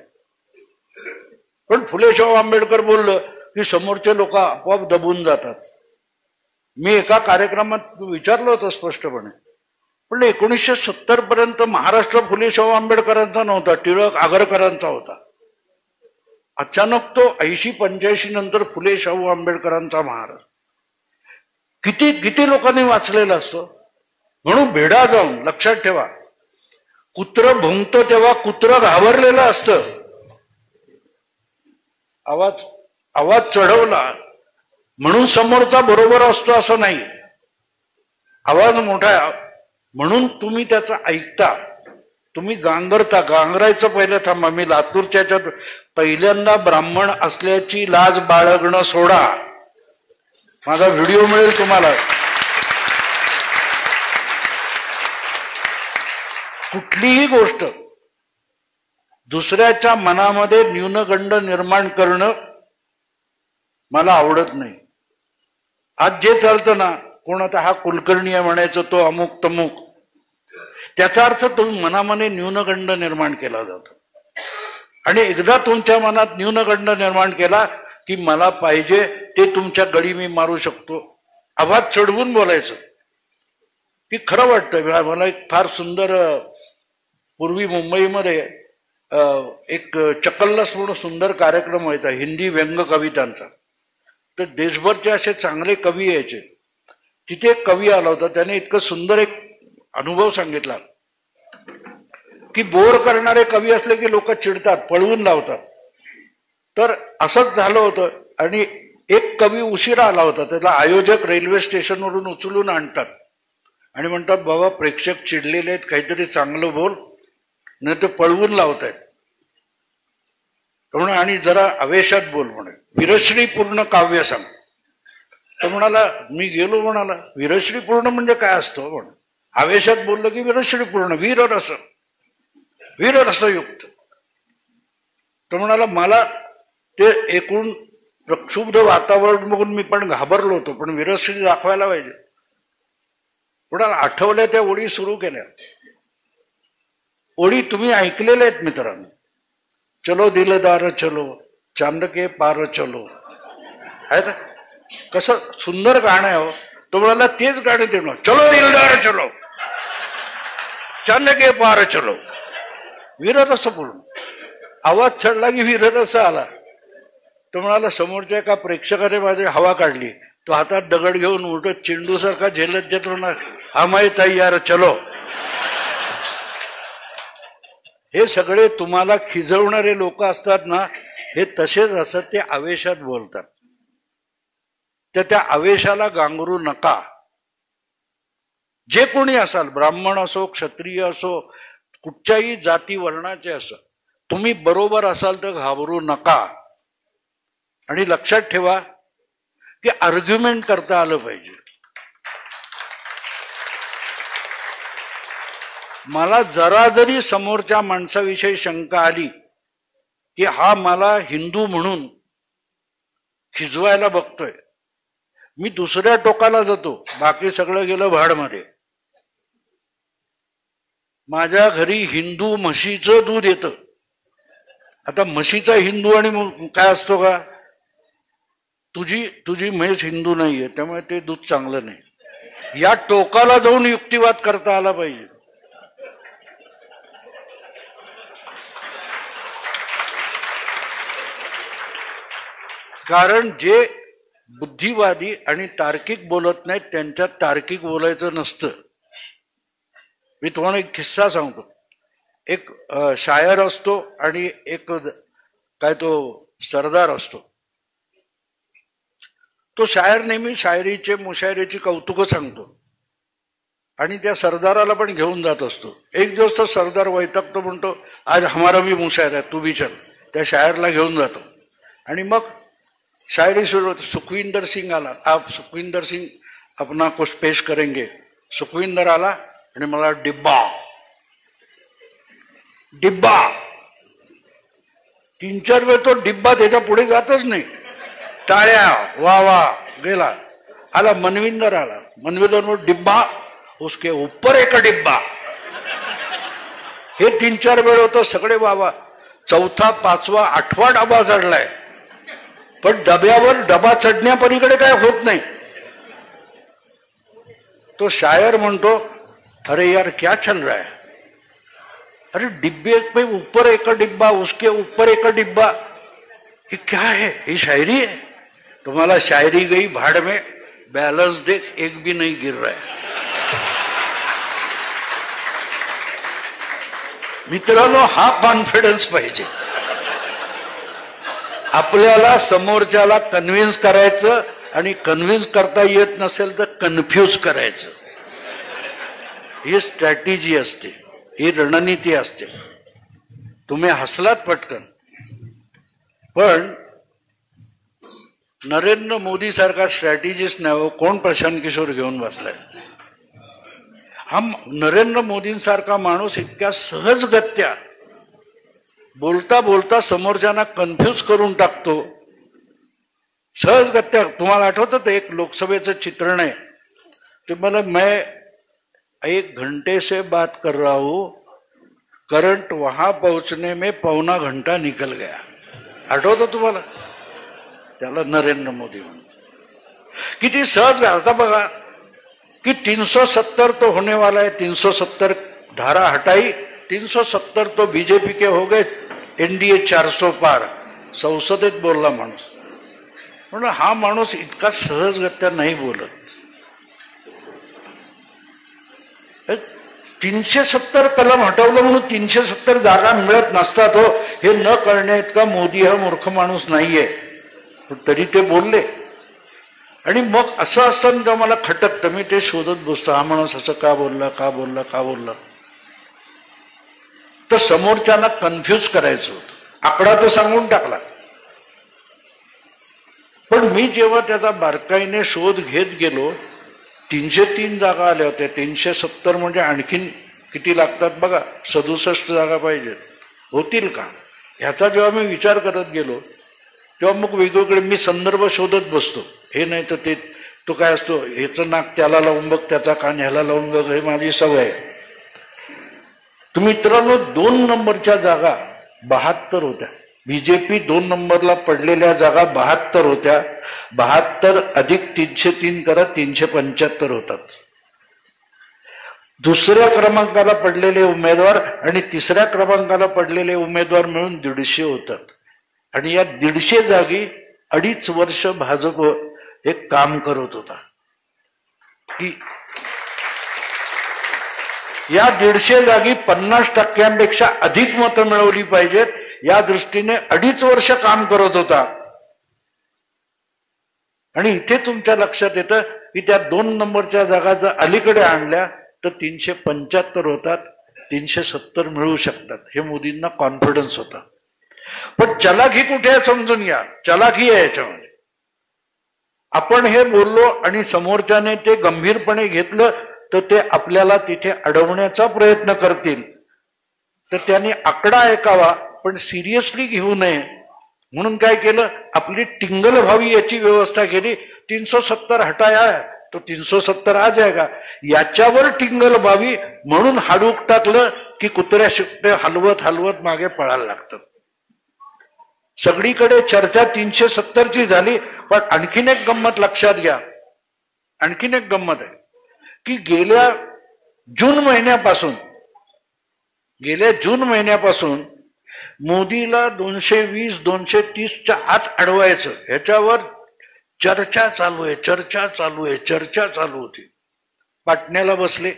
पण फुले शाहू आंबेडकर बोललं की समोरचे लोक आपोआप दबून जातात. मी एका कार्यक्रमात विचारलं होतं स्पष्टपणे, पण 1970 पर्यंत महाराष्ट्र फुले शाहू आंबेडकरांचा नव्हता, टिळक आगरकरांचा होता. अचानक तो 80-85 नंतर फुले शाहू आंबेडकरांचा महाराष्ट्र. किती किती लोकांनी वाचलेलं असतं. म्हणून भेडा जाऊन लक्षात ठेवा, कुत्र भुंकतं तेव्हा कुत्र घाबरलेलं असतं. आवाज चढवला म्हणून समोरचा बरोबर असतो असं नाही. आवाज मोठा म्हणून तुम्ही त्याचा ऐकता, तुम्ही गांगरता. गांगरायचं पहिलं थांबा. मी लातूरच्या पहिल्यांदा ब्राह्मण असल्याची लाज बाळगणं सोडा. माझा व्हिडिओ मिळेल तुम्हाला. कुठलीही गोष्ट दुसऱ्याच्या मनामध्ये न्यूनगंड निर्माण करणं मला आवडत नाही. आज जे चालतं ना, कोण आता हा कुलकर्णी आहे म्हणायचं, तो अमुक तमुक, त्याचा अर्थ तुम्ही मनामध्ये न्यूनगंड निर्माण केला जातो. आणि एकदा तुमच्या मनात न्यूनगंड निर्माण केला की मला पाहिजे ते तुमच्या गळी मी मारू शकतो. आवाज चढवून बोलायचं की खरं वाटतं. मला एक फार सुंदर, पूर्वी मुंबईमध्ये एक चक्कल्लस म्हणून सुंदर कार्यक्रम व्हायचा हिंदी व्यंग कवितांचा. तर देशभरचे असे चांगले कवी यायचे. तिथे एक कवी आला होता, त्याने इतकं सुंदर एक अनुभव सांगितला की बोर करणारे कवी असले की लोक चिडतात, पळवून लावतात. तर असंच झालं होतं. आणि एक कवी उशिरा आला होता, त्याला आयोजक रेल्वे स्टेशनवरून उचलून आणतात आणि म्हणतात बाबा प्रेक्षक चिडलेले आहेत, काहीतरी चांगलं बोल, नाही तर पळवून लावतायत म्हणून, आणि जरा आवेशात बोल म्हणे, वीरश्री पूर्ण काव्य सांग. तर म्हणाला, मी गेलो, म्हणाला वीरश्री पूर्ण म्हणजे काय असतं म्हण. आवेशात बोललं की वीरश्री पूर्ण, वीररस, वीररसयुक्त. तो म्हणाला मला ते एकूण प्रक्षुब्ध वातावरण बघून मी पण घाबरलो होतो, पण वीरश्री दाखवायला पाहिजे. कोणाला आठवल्या त्या ओळी सुरू केल्या. ओळी तुम्ही ऐकलेल्या आहेत मित्रांनो. चलो दिलदार चलो, चांद के पार चलो, आहे ना, कसं सुंदर गाणं आहे हो. तो म्हणाला तेच गाणं ते, चलो दिलदार चलो, चांद के पार चलो, वीररस पूर्ण. आवाज चढला की वीररस आला. तो म्हणाला समोरच्या एका प्रेक्षकाने माझी हवा काढली. तो हातात दगड घेऊन उलट चेंडू सारखा झेलत जात म्हणा, हा माही तयार चलो. हे सगळे तुम्हाला खिजवणारे लोक असतात ना, हे तसेच असतात, ते आवेशात बोलतात. तर त्या आवेशाला गांगरू नका. जे कोणी असाल, ब्राह्मण असो, क्षत्रिय असो, कुठच्याही जाती वर्णाचे असो, तुम्ही बरोबर असाल तर घाबरू नका. आणि लक्षात ठेवा की आर्ग्युमेंट करता आलं पाहिजे. मला जरा जरी समोरच्या माणसाविषयी शंका आली की हा मला हिंदू म्हणून खिजवायला बघतोय, मी दुसऱ्या टोकाला जातो, बाकी सगळं गेलं भाडमध्ये. माझ्या घरी हिंदू म्हशीचं दूध येतं. आता म्हशीचा हिंदू आणि काय असतो का, तुझी म्हैस हिंदू नाहीये त्यामुळे ते दूध चांगलं नाही. या टोकाला जाऊन युक्तिवाद करता आला पाहिजे. कारण जे बुद्धिवादी आणि तार्किक बोलत नाहीत त्यांच्यात तार्किक बोलायचं नसतं. मी तुम्हाला एक किस्सा सांगतो. एक शायर असतो आणि एक काय तो सरदार असतो. तो शायर नेहमी शायरीचे मुशायरीची कौतुकं सांगतो आणि त्या सरदाराला पण घेऊन जात असतो. एक दिवस तो सरदार वैतागतो, म्हणतो आज हमारा भी मुशायर है, तू भी चल. त्या शायरला घेऊन जातो आणि मग शायरी सुरू होती. सुखविंदर सिंग आला. आप सुखविंदर सिंग अपना कुछ पेश करेंगे. सुखविंदर आला आणि मला डिब्बा डिब्बा 3-4 वेळ तो डिब्बा त्याच्या पुढे जातच नाही. टाळ्या, वा वा, गेला. आला मनविंदर आला. मनविंदर डिब्बा, उसके ऊपर एक डिब्बा. हे 3-4 वेळ होतं, सगळे वावा. 4था, 5वा, 8वा डबा चढलाय, पण डब्यावर डबा चढण्यापलीकडे काय होत नाही. तो शायर म्हणतो, अरे यार क्या चल रहा है, अरे डिब्बे पे ऊपर एक डिब्बा, उसके ऊपर एक डिब्बा, ये क्या है, ये शायरी है. तुम्हारा शायरी गई भाड़ में, बैलेंस देख एक भी नहीं गिर रहा है. मित्रांनो, हा कॉन्फिडन्स पाहिजे. आपल्याला समोरच्याला कन्व्हिन्स करायचं, आणि कन्व्हिन्स करता येत नसेल तर कन्फ्यूज करायचं. ही स्ट्रॅटेजी असते, ही रणनीती असते. तुम्ही हसलात पटकन, पण नरेंद्र मोदी सारखा स्ट्रॅटेजिस्ट नाही हो. कोण प्रशांत किशोर घेऊन बसलाय. हा नरेंद्र मोदींसारखा माणूस इतक्या सहजगत्या बोलता बोलता समोरच्यांना कन्फ्यूज करून टाकतो. सहजगत्या. तुम्हाला आठवतं ते एक लोकसभेचं चित्रण आहे. ते मला, मैं 1 घंटे से बात कर रहा हूं, करंट वहां पहुंचने में पौना घंटा निकल गया. आठवतं तुम्हाला? त्याला नरेंद्र मोदी म्हणून. किती सहज. आता बघा कि 370 तो होने वाला है, 370 धारा हटाई, 370 तो बीजेपी के हो गए, एनडीए 400 पार. संसदेत बोलला माणूस. म्हणून हा माणूस इतका सहजगत्या नाही बोलत. 370 कलम हटवलं म्हणून 370 जागा मिळत नसतात हो, हे न कळणे इतका मोदी हा मूर्ख माणूस नाहीये. पण तरी ते बोलले. आणि मग असं असताना जेव्हा मला खटकतं, मी ते शोधत बसतो, हा माणूस असं का बोलला, का बोलला, का बोलला. तर समोरच्यांना कन्फ्यूज करायचं होतं. आकडा तर सांगून टाकला, पण मी जेव्हा त्याचा बारकाईने शोध घेत गेलो, 303 जागा आल्या होत्या. 370 म्हणजे आणखीन किती लागतात बघा, 67 जागा पाहिजेत. होतील का ह्याचा जेव्हा मी विचार करत गेलो, तेव्हा मग वेगवेगळे मी संदर्भ शोधत बसतो. हे नाही तर ते, तो काय असतो, ह्याचं नाक त्याला लावून बघ, त्याचा कान ह्याला लावून बघ, हे माझी सवय आहे. तुम्ही मित्रांनो, 2 नंबरच्या जागा 72 होत्या. बीजेपी 2 नंबरला पडलेल्या जागा 72 होत्या. 72 अधिक 303 करा, 375 होतात. दुसऱ्या क्रमांकाला पडलेले उमेदवार आणि तिसऱ्या क्रमांकाला पडलेले उमेदवार मिळून 150 होतात. आणि या 150 जागी 2.5 वर्ष भाजप एक काम करत होता की या 150 जागी 50% अधिक मतं मिळवली पाहिजेत, या दृष्टीने 2.5 वर्ष काम करत होता. आणि इथे तुमच्या लक्षात येतं की त्या 2 नंबरच्या जागा जर अलीकडे आणल्या तर 375 होतात, 370 मिळू शकतात. हे मोदींना कॉन्फिडन्स होता. पण चलाखी कुठे आहे समजून घ्या. चलाखी आहे याच्यामध्ये. आपण हे बोललो आणि समोरच्याने ते गंभीरपणे घेतलं तर ते आपल्याला तिथे अडवण्याचा प्रयत्न करतील. तर त्यांनी आकडा ऐकावा पण सिरियसली घेऊ नये म्हणून काय केलं, आपली टिंगल व्हावी याची व्यवस्था केली. 370 हटाया है तो 370 आ जाएगा, याच्यावर टिंगल व्हावी म्हणून हाडूक टाकलं की कुत्र्या शिकते हलवत हलवत मागे पळायला लागतात. सगळीकडे चर्चा 370 झाली. पण आणखीन एक गंमत लक्षात घ्या, आणखीन एक गंमत आहे की गेल्या जून महिन्यापासून मोदीला 220-230च्या आत अडवायचं ह्याच्यावर चर्चा चालू होती. पाटण्याला बसले,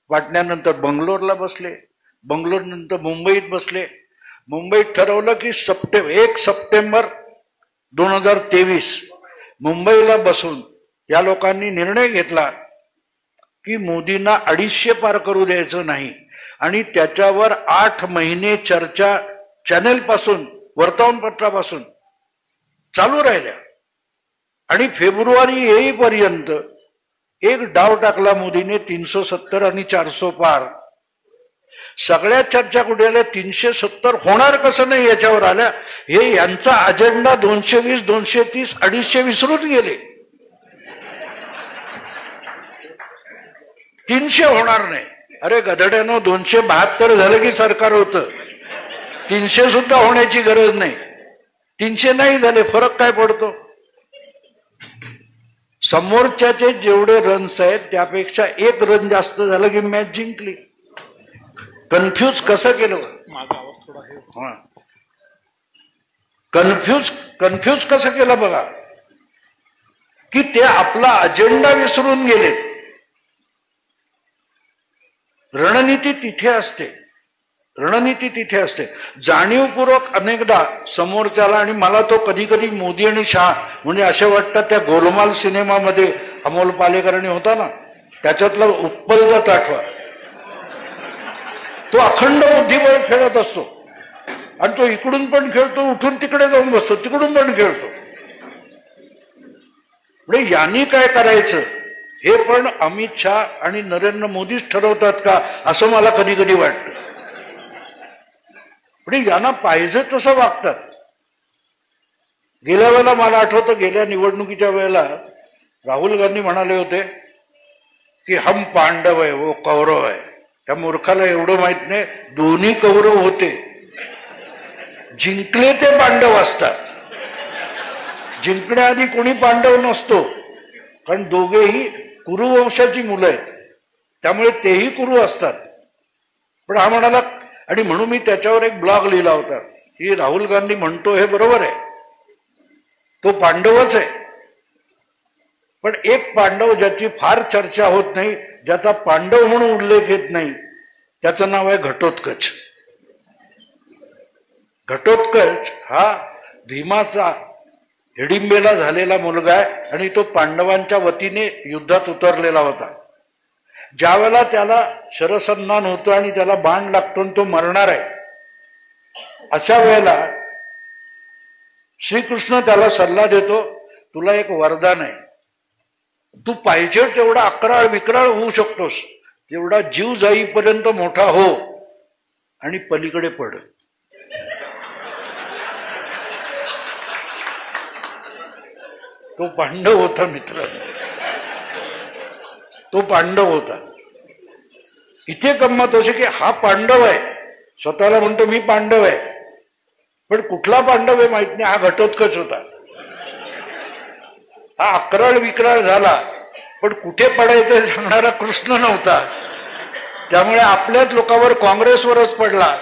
पाटण्यानंतर बंगलोरला बसले, बंगलोरनंतर मुंबईत बसले. मुंबईत ठरवलं की 1 सप्टेंबर 2023 मुंबईला बसून या लोकांनी निर्णय घेतला की मोदींना 250 पार करू द्यायचं नाही. आणि त्याच्यावर 8 महिने चर्चा चॅनेल पासून, वर्तमानपत्रापासून चालू राहिल्या. आणि फेब्रुवारी येईपर्यंत एक डाव टाकला मोदीने, 370 आणि 400 पार. सगळ्या चर्चा कुठे आल्या, 370 होणार कसं नाही याच्यावर आल्या. हे यांचा अजेंडा 220, 230, 250 विसरून गेले. 300 होणार नाही. अरे गधड्यानो, 272 झालं की सरकार होतं. 300 सुद्धा होण्याची गरज नाही. 300 नाही झाले, फरक काय पडतो. समोरच्याचे जेवढे रन्स आहेत त्यापेक्षा 1 रन जास्त झालं की मॅच जिंकली. कन्फ्यूज कसं केलं, कन्फ्यूज कसं केलं बघा, की ते आपला अजेंडा विसरून गेले. रणनीती तिथे असते. जाणीवपूर्वक अनेकदा समोरच्याला, आणि मला तो कधी कधी मोदी आणि शहा म्हणजे असे वाटतात त्या गोलमाल सिनेमामध्ये अमोल पालेकरांनी होता ना, त्याच्यातला उत्पल दत्त आठवा. तो अखंड बुद्धिबळ खेळत असतो आणि तो इकडून पण खेळतो, उठून तिकडे जाऊन बसतो, तिकडून पण खेळतो. म्हणजे यांनी काय करायचं हे पण अमित शहा आणि नरेंद्र मोदीच ठरवतात का, असं मला कधी कधी वाटतं. म्हणजे यांना पाहिजे तसं वागतात. गेल्या वेळेला मला आठवतं, गेल्या निवडणुकीच्या वेळेला राहुल गांधी म्हणाले होते की हम पांडव आहे वो कौरव आहे. त्या मूर्खाला एवढं माहित नाही, दोन्ही कौरव होते. जिंकले ते पांडव असतात. जिंकण्याआधी कोणी पांडव नसतो, कारण दोघेही कुरुवंशाची मुलं आहेत, त्यामुळे तेही कुरु असतात. पण हा म्हणाला, आणि म्हणून मी त्याच्यावर एक ब्लॉग लिहिला होता की राहुल गांधी म्हणतो हे बरोबर आहे, तो पांडवच आहे. पण एक पांडव ज्याची फार चर्चा होत नाही, ज्याचा पांडव म्हणून उल्लेख येत नाही त्याचं नाव आहे घटोत्कच. घटोत्कच हा भीमाचा हिडिंबेला झालेला मुलगा आहे आणि तो पांडवांच्या वतीने युद्धात उतरलेला होता. ज्यावेळेला त्याला शरसन्मान होतं आणि त्याला बाण लागतो आणि तो मरणार आहे, अशा वेळेला श्रीकृष्ण त्याला सल्ला देतो, तुला एक वरदान आहे, तू पाहिजे तेवढा अकराळ विक्राळ होऊ शकतोस, तेवढा जीव जाईपर्यंत मोठा हो आणि पलीकडे पड. तो पांडव होता मित्र, तो पांडव होता. इथे गंमत अशी की हा पांडव आहे, स्वतःला म्हणतो मी पांडव आहे, पण कुठला पांडव आहे माहित नाही, हा घटोत्कच होता. हा अकराळ विक्राळ झाला, पण कुठे पडायचं सांगणारा कृष्ण नव्हता. त्यामुळे आपल्याच लोकांवर काँग्रेसवरच पडला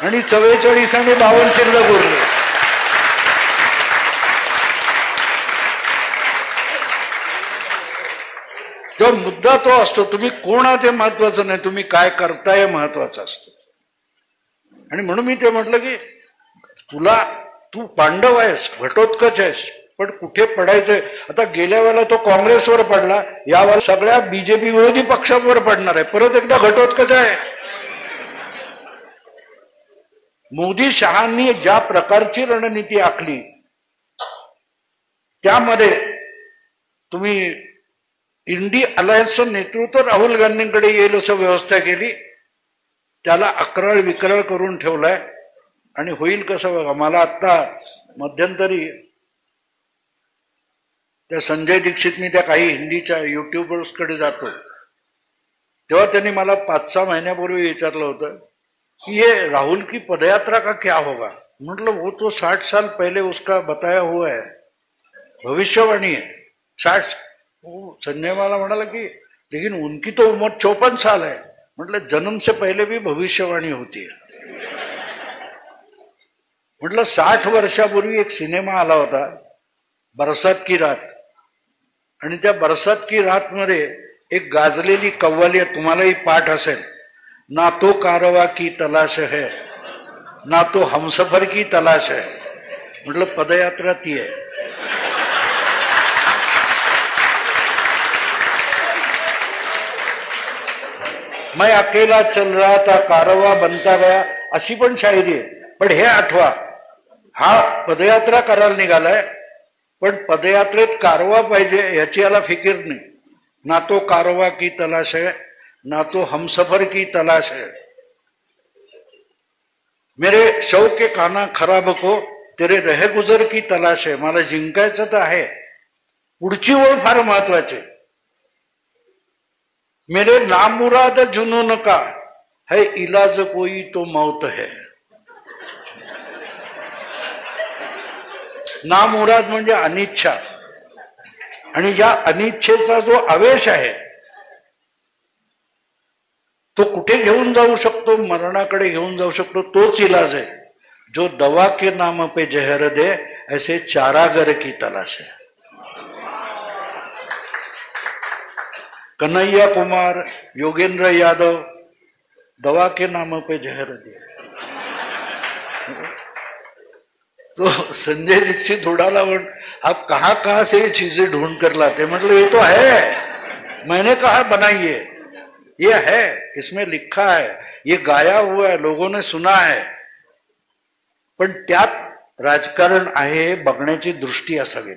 आणि 44 आणि 52 शिल्लक उरले. जो मुद्दा तो असतो, तुम्ही कोण आहात हे महत्वाचं नाही, तुम्ही काय करताय हे महत्वाचं असतं. आणि म्हणून मी ते म्हटलं की तू पांडव आहेस, घटोत्कच आहेस, पण कुठे पडायचंय. आता गेल्या वेळेला तो काँग्रेसवर पडला, यावेळेला सगळ्या बीजेपी विरोधी पक्षांवर पडणार आहे, परत एकदा घटोत्कच आहे. मोदी शहांनी ज्या प्रकारची रणनीती आखली त्यामध्ये तुम्ही इंडी अलायन्सचं नेतृत्व राहुल गांधींकडे येईल असं व्यवस्था केली, त्याला अकराळ विक्राळ करून ठेवलाय. आणि होईल कसं बघा. मला आत्ता मध्यंतरी त्या संजय दीक्षित, मी त्या काही हिंदीच्या युट्यूबर्सकडे जातो, तेव्हा त्यांनी मला 5-6 महिन्यापूर्वी विचारलं होतं कि ये राहुल की पदयात्रा का क्या होगा. मतलब वो तो 60 साल पहले उसका बताया हुआ है, भविष्यवाणी है 60. संजय मला म्हणाला की लेकिन उनकी तो उम्र 54 साल है. म्हटलं जन्म से पहले भी भविष्यवाणी होती है. म्हटलं 60 वर्षापूर्वी एक सिनेमा आला होता बरसात की रात, आणि त्या बरसात की रात मध्ये एक गाजलेली कव्वाली तुम्हालाही पाठ असेल, ना तो कारवा की तलाश है, ना तो हमसफर की तलाश है. म्हटलं पदयात्रा ती आहे. मैं अकेला चल रहा था कारवा बनता गया, अशी पण शायरी आहे. पण हे आठवा, हा पदयात्रा करायला निघालाय, पण पदयात्रेत कारवा पाहिजे याची याला फिकीर नाही. ना तो कारवा की तलाश है, ना तो हमसफर की तलाश है. मेरे शौक के खाना खराब को तेरे रह गुजर की तलाश है. मला जिंकायचं तर आहे, पुढची ओळ फार महत्वाची. मेरे नामुराद जुनून का है इलाज कोई तो मौत है. नामुराद म्हणजे अनिच्छा, आणि या अनिच्छेचा जो आवेश आहे तो कुठे घेऊन जाऊ शकतो, मरणाकडे घेऊन जाऊ शकतो. तोच इलाज आहे. जो दवा के नाम पे जहर दे ऐसे चारागर की तलाश है. कन्हैया कुमार, योगेंद्र यादव, दवा के नाम पे जहर दे. तो संजय दीक्षित उड़ाला, आप कहां से ये चीजें ढूंढ कर लाते. मतलब ये तो है, मैंने कहा बनाइए, ये है, इसमें लिखा है, ये गाया हुआ है, लोगों ने सुना है. पण त्यात राजकारण आहे, बघण्याची दृष्टी असावी.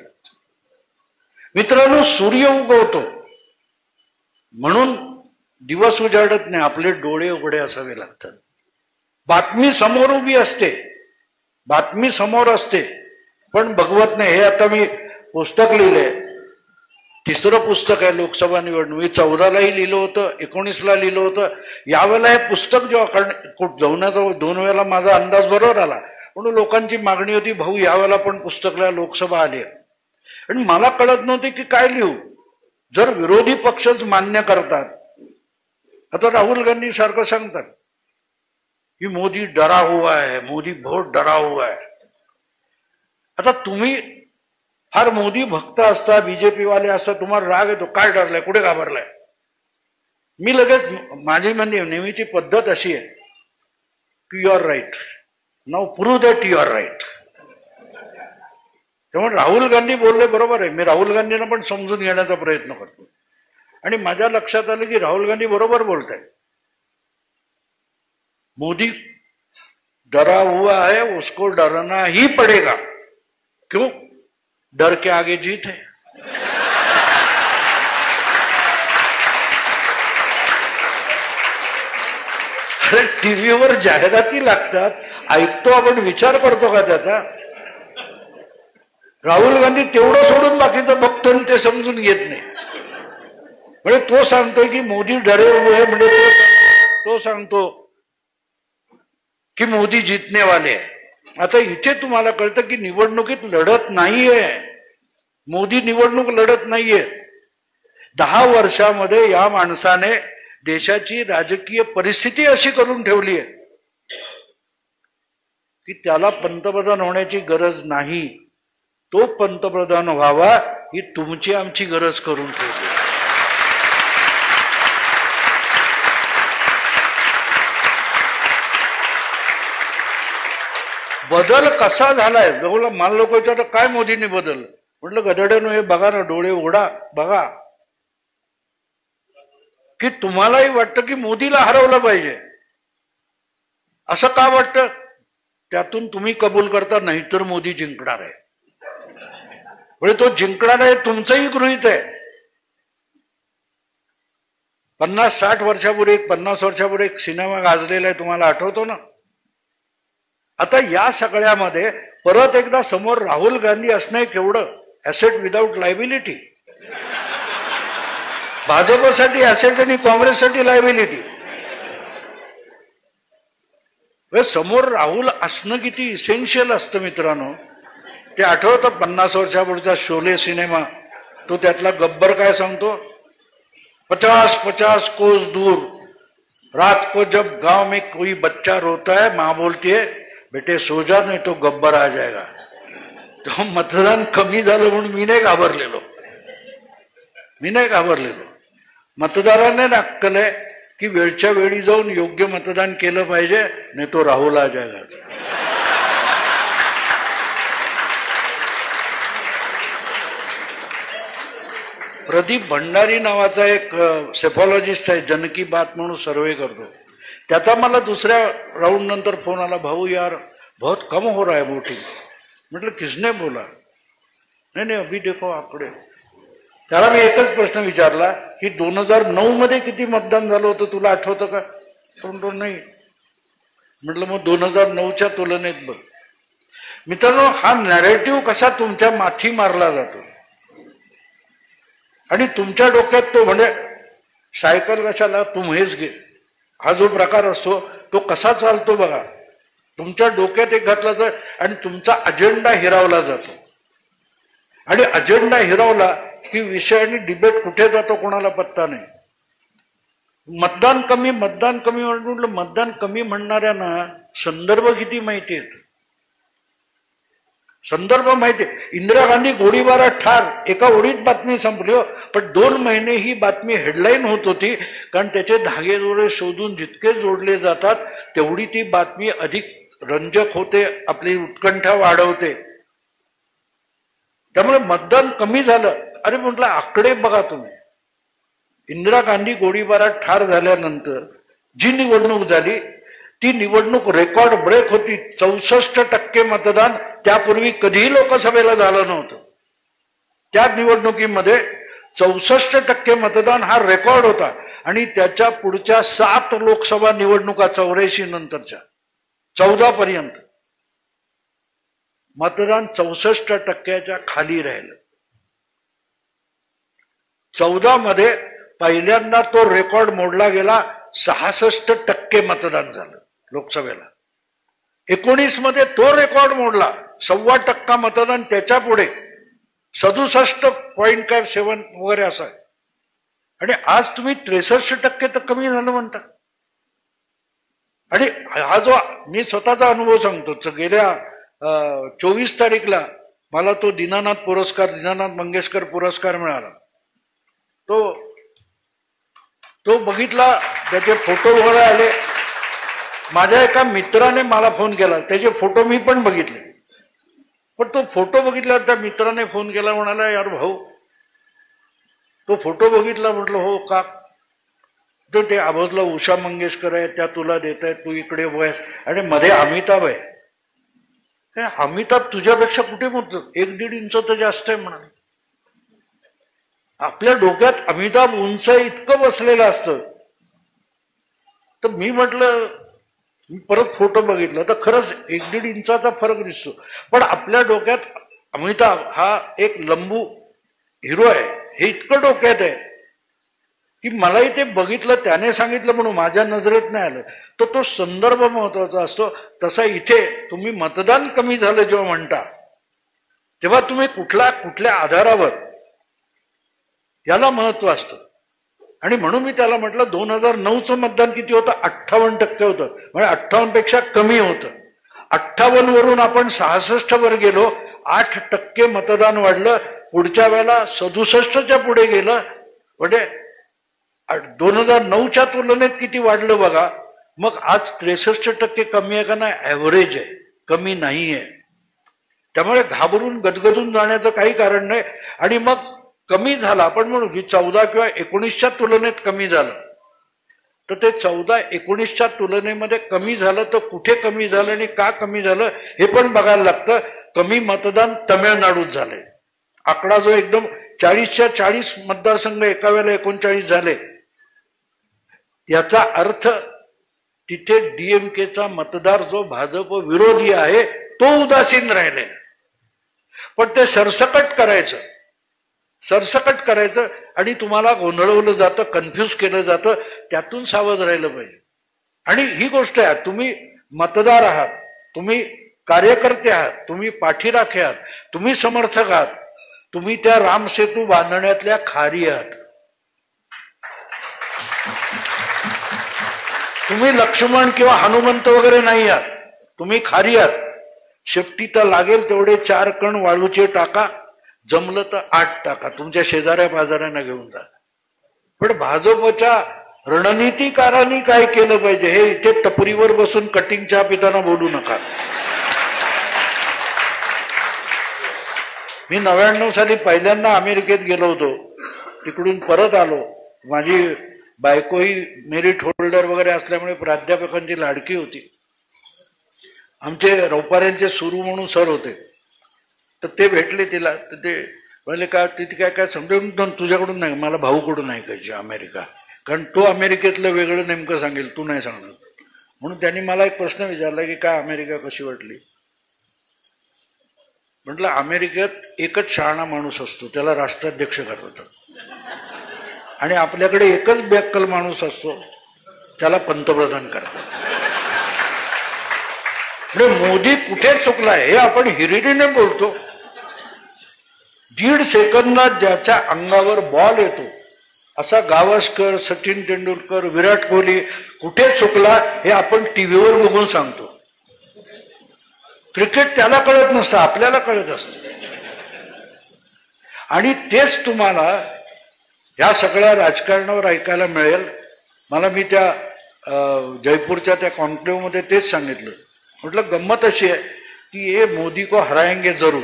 मित्रांनो, सूर्य उगवतो म्हणून दिवस उजाडत नाही, आपले डोळे उघडे असावे लागतात. बातमी समोर उभी असते, बातमी समोर असते, पण भगवत नाही. हे आता मी पुस्तक लिहिले, 3रं पुस्तक आहे लोकसभा निवडणूक. 14लाही लिहिलं होतं, 19ला लिहिलं होतं. यावेळेला हे पुस्तक जेव्हा जाऊनचा 2 वेळेला माझा अंदाज बरोबर आला, म्हणून लोकांची मागणी होती, भाऊ यावेळेला पण पुस्तकला लोकसभा आली. आणि मला कळत नव्हते की काय लिहू. जर विरोधी पक्षच मान्य करतात, आता राहुल गांधी सारखं सांगतात की मोदी डरा हुआ है, मोदी बहुत डरा हुआ है. आता तुम्ही फार मोदी भक्त असता, बीजेपी वाले असता, तुम्हाला राग येतो, काय डरलाय, कुठे घाबरलाय? मी लगेच, माझी म्हणजे नेहमीची पद्धत अशी आहे की you are right, now prove that you are right. त्यामुळे राहुल गांधी बोलले बरोबर आहे, मी राहुल गांधींना पण समजून घेण्याचा प्रयत्न करतो. आणि माझ्या लक्षात आलं की राहुल गांधी बरोबर बोलत आहेत. मोदी डरा हुआ है, उसको डरना ही पड़ेगा. क्यों? डर के आगे जीत है. अरे टीव्हीवर जाहिराती लागतात, ऐकतो आपण, विचार करतो का त्याचा? राहुल गांधी तेवढं सोडून बाकीचं बघतो आणि ते समजून घेत नाही. म्हणजे तो सांगतोय की मोदी डरे हुए, म्हणजे तो सांगतो की मोदी जीतने वाले आहे. आता इथे तुम्हाला कळतं की निवडणुकीत लढत नाहीये, मोदी निवडणूक लढत नाहीये. 10 वर्षामध्ये या माणसाने देशाची राजकीय परिस्थिती अशी करून ठेवली आहे की त्याला पंतप्रधान होण्याची गरज नाही, तो पंतप्रधान व्हावा ही तुमची आमची गरज करून ठेवली. बदल कसा झालाय? मला लोक विचारतात काय मोदींनी बदल? म्हटलं गधड्यानो, हे बघा ना, डोळे उघडा, बघा की तुम्हालाही वाटतं की मोदीला हरवलं पाहिजे. असं का वाटतं? त्यातून तुम्ही कबूल करता नाहीतर मोदी जिंकणार आहे. म्हणजे तो जिंकणार आहे तुमचंही गृहीत आहे. 50-60 वर्षापूर्वी, 50 वर्षापूर्वी एक सिनेमा गाजलेला आहे, तुम्हाला आठवतो ना? आता या सगळ्यामध्ये परत एकदा समोर राहुल गांधी असणं केवढं, ऍसेट विदाउट लायबिलिटी. भाजपसाठी ऍसेट आणि काँग्रेससाठी लायबिलिटी. समोर राहुल असणं किती इसेन्शियल असतं मित्रांनो. ते आठवतं 50 वर्षापूर्वीचा शोले सिनेमा, तो त्यातला गब्बर काय सांगतो? 50-50 कोस दूर रात को जब गांव में कोई बच्चा रोता है, मां बोलती है बेटे सो जा नहीं तो गब्बर आ जाएगा. तो मतदान कमी झालं म्हणून मी नाही घाबरलेलो. मतदारांना अक्कल आहे की वेळच्या वेळी जाऊन योग्य मतदान केलं पाहिजे, नाही तो राहुल आ जाएगा. प्रदीप भंडारी नावाचा एक सेफॉलॉजिस्ट आहे, जन की बात म्हणून सर्वे करतो. त्याचा मला दुसऱ्या राऊंड नंतर फोन आला, भाऊ यार बहुत कम हो रहा है वोटिंग. म्हटलं किसने बोला? नाही अभी देखो आकडे. त्याला मी एकच प्रश्न विचारला की 2009 मध्ये किती मतदान झालं होतं तुला आठवतं का? तो नाही. म्हटलं मग 2009च्या तुलनेत बघ. मित्रांनो, हा नॅरेटिव्ह कसा तुमच्या माथी मारला जातो आणि तुमच्या डोक्यात तो, म्हणजे सायकल कशाला तू हेच घे, हा जो प्रकार असतो तो कसा चालतो बघा. तुमच्या डोक्यात एक घातला तर आणि तुमचा अजेंडा हिरावला जातो. आणि अजेंडा हिरावला की विषय आणि डिबेट कुठे जातो कोणाला पत्ता नाही. मतदान कमी म्हटलं, मतदान कमी म्हणणाऱ्यांना संदर्भ किती माहिती आहेत? संदर्भ माहिती आहे. इंदिरा गांधी गोळीबारात ठार, एका ओळीत बातमी संपली हो. पण 2 महिने ही बातमी हेडलाईन होत होती, कारण त्याचे धागेदोरे शोधून जितके जोडले जातात तेवढी ती बातमी अधिक रंजक होते, आपली उत्कंठा वाढवते. त्यामुळे मतदान कमी झालं. अरे म्हटलं आकडे बघा तुम्ही. इंदिरा गांधी गोळीबारात ठार झाल्यानंतर जी निवडणूक झाली ती निवडणूक रेकॉर्ड ब्रेक होती. 64% मतदान त्यापूर्वी कधीही लोकसभेला झालं नव्हतं. त्या निवडणुकीमध्ये 64% मतदान हा रेकॉर्ड होता. आणि त्याच्या पुढच्या 7 लोकसभा निवडणुका 84 नंतरच्या 14 पर्यंत मतदान 64% खाली राहिलं. 14 मध्ये पहिल्यांदा तो रेकॉर्ड मोडला गेला. 66% मतदान झालं लोकसभेला. 19 मध्ये तो रेकॉर्ड मोडला, 1.25% मतदान त्याच्या पुढे 67.7 वगैरे असं आहे. आणि आज तुम्ही 63% तर कमी झालं म्हणता. आणि हा जो मी स्वतःचा अनुभव सांगतो, गेल्या 24 तारीखला मला तो दीनानाथ मंगेशकर पुरस्कार मिळाला. तो बघितला, त्याचे फोटो वगैरे आले. माझ्या एका मित्राने मला फोन केला, त्याचे फोटो मी पण बघितले. पण तो फोटो बघितल्यावर त्या मित्राने फोन केला, म्हणाला यार भाऊ तो फोटो बघितला. म्हटलं हो का? तो ते आबाजला उषा मंगेशकर आहे, त्या तुला देत आहेत, तू इकडे वयस आणि मध्ये अमिताभ आहे. अमिताभ तुझ्यापेक्षा कुठे मोठं, 1-1.5 इंच तर जास्त आहे म्हणाले. आपल्या डोक्यात अमिताभ उंच इतकं बसलेलं असतं. तर मी म्हटलं, मी परत फोटो बघितला तर खरंच 1-1.5 इंचाचा फरक दिसतो. पण आपल्या डोक्यात अमिताभ हा एक लंबू हिरो आहे हे इतकं डोक्यात आहे की मलाही ते बघितलं, त्याने सांगितलं म्हणून माझ्या नजरेत नाही आलं. तर तो संदर्भ महत्वाचा असतो. तसा इथे तुम्ही मतदान कमी झालं जेव्हा म्हणता, तेव्हा तुम्ही कुठल्या आधारावर, याला महत्व असतं. आणि म्हणून मी त्याला म्हटलं 2009चं मतदान किती होतं? 58% होतं. म्हणजे 58 पेक्षा कमी होतं. 58 वरून आपण 66 वर गेलो, 8% मतदान वाढलं. पुढच्या वेळेला 67च्या पुढे गेलं. म्हणजे 2009च्या तुलनेत किती वाढलं बघा. मग आज 63% कमी आहे का नाही? ऍव्हरेज आहे, कमी नाही आहे. त्यामुळे घाबरून गदगदून जाण्याचं काही कारण नाही. आणि मग कमी झालं, आपण म्हणू की 14 किंवा 19च्या तुलनेत कमी झालं, तर ते 14-19च्या तुलनेमध्ये कमी झालं तर कुठे कमी झालं आणि का कमी झालं हे पण बघायला लागतं. कमी मतदान तमिळनाडूत झालंय. आकडा जो एकदम 40च्या 40 मतदारसंघ एका वेळेला 39 झाले, याचा अर्थ तिथे डीएमकेचा मतदार जो भाजप विरोधी आहे तो उदासीन राहिले. पण ते सरसकट करायचं आणि तुम्हाला गोंधळवलं जातं, कन्फ्यूज केलं जातं. त्यातून सावध राहिलं पाहिजे. आणि ही गोष्ट आहे, तुम्ही मतदार आहात, तुम्ही कार्यकर्ते आहात, तुम्ही पाठीराखे आहात, तुम्ही समर्थक आहात, तुम्ही त्या रामसेतू बांधण्यातल्या खारी आहात. तुम्ही लक्ष्मण किंवा हनुमंत वगैरे नाही आहात, तुम्ही खारी आहात. शेपटी तर लागेल तेवढे 4 कण वाळूचे टाका, जमलं तर 8 टाका, तुमच्या शेजाऱ्या पाजाऱ्यांना घेऊन जा. पण भाजपच्या रणनीतिकारांनी काय केलं पाहिजे हे इथे टपरीवर बसून कटिंग चहा पिताना बोलू नका. मी 99 साली पहिल्यांदा अमेरिकेत गेलो होतो, तिकडून परत आलो. माझी बायकोही मेरिट होल्डर वगैरे असल्यामुळे प्राध्यापकांची लाडकी होती. आमचे रौपाऱ्यांचे सुरू म्हणून सर होते, तर ते भेटले तिला. तर ते म्हणले का तिथे काय समजून तुझ्याकडून नाही, मला भाऊकडून ऐकायची अमेरिका, कारण तो अमेरिकेतलं वेगळं नेमकं सांगेल, तू नाही सांगणार. म्हणून त्यांनी मला एक प्रश्न विचारला की काय अमेरिका कशी वाटली. म्हटलं अमेरिकेत एकच शहाणा माणूस असतो, त्याला राष्ट्राध्यक्ष करतात. आणि आपल्याकडे एकच बेअक्कल माणूस असतो, त्याला पंतप्रधान करतात. म्हणजे मोदी कुठे चुकलाय हे आपण हिरिरीने बोलतो. 1.5 सेकंदात ज्याच्या अंगावर बॉल येतो असा गावस्कर, सचिन तेंडुलकर, विराट कोहली कुठे चुकला हे आपण टीव्हीवर बघून सांगतो. क्रिकेट त्याला कळत नसतं, आपल्याला कळत असतं. आणि तेच तुम्हाला या सगळ्या राजकारणावर ऐकायला मिळेल. मी त्या जयपूरच्या त्या कॉन्क्लेव्ह मध्ये तेच सांगितलं. म्हटलं गम्मत अशी है कि ये मोदी को हराएंगे जरूर,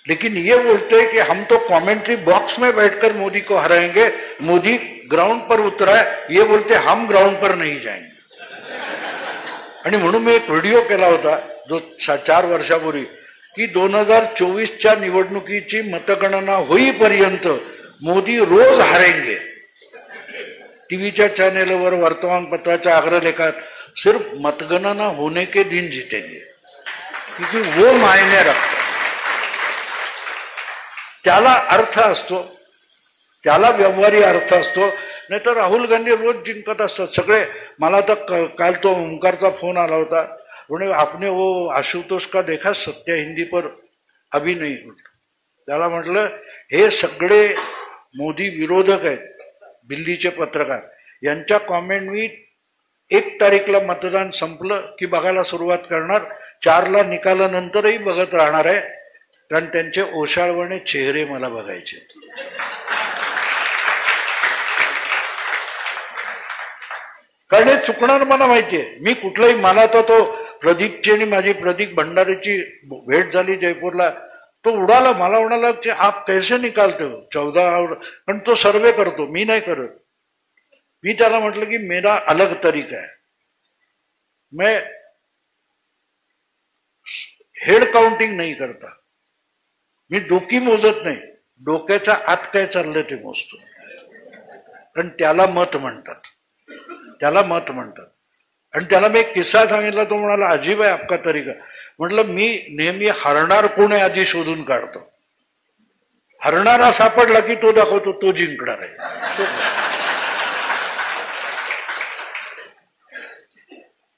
लेकिन ये बोलते हैं कि हम तो कमेंट्री बॉक्स में बैठकर मोदी को हराएंगे, मोदी ग्राउंड पर उतरा है, ये बोलते हम ग्राउंड पर नहीं जाएंगे. आणि म्हणून मी एक व्हिडिओ केला होता जो 4 वर्षापूर्वी की 2024च्या निवडणुकीची मतगणना होईपर्यंत मोदी रोज हारेंगे. टीव्हीच्या चॅनेलवर, वर्तमानपत्राच्या अग्रलेखात सिर्फ मतगणना होने के दिन जीतेंगे, क्योंकि वो मायने रखता. त्याला अर्थ असतो, त्याला व्यवहारी अर्थ असतो. नाही तर राहुल गांधी रोज जिंकत असतात सगळे. मला तर काल तो ओंकारचा फोन आला होता, म्हणे आपने वो आशुतोष का देखा सत्य हिंदी पर अभी नहीं. त्याला म्हटलं हे सगळे मोदी विरोधक आहेत, दिल्लीचे पत्रकार, यांच्या कॉमेंट मी 1 तारीखला मतदान संपलं की बघायला सुरुवात करणार. 4ला निकालानंतरही बघत राहणार आहे, कारण त्यांचे ओशाळवणे चेहरे मला बघायचे. कारण हे चुकणार मला माहितीये. मी कुठलाही, मला तर तो प्रदीपची आणि माझी प्रदीप भंडारीची भेट झाली जयपूरला, तो उडाला, मला म्हणाला की आप कैसे निकालते हो 14, पण तो सर्वे करतो, मी नाही करत. मी त्याला म्हटलं की मेरा अलग तरीका है, मैं हेड काउंटिंग नाही करता, मी डोकी मोजत नाही, डोक्याच्या आत काय चाललंय ते मोजतो. कारण त्याला मत म्हणतात, त्याला मत म्हणतात. आणि त्याला मी एक किस्सा सांगितला, तो म्हणाला अजीब आहे आपका तरीका. म्हटलं मी नेहमी हरणार कोण आहे आधी शोधून काढतो, हरणारा सापडला की तो दाखवतो, तो जिंकणार आहे.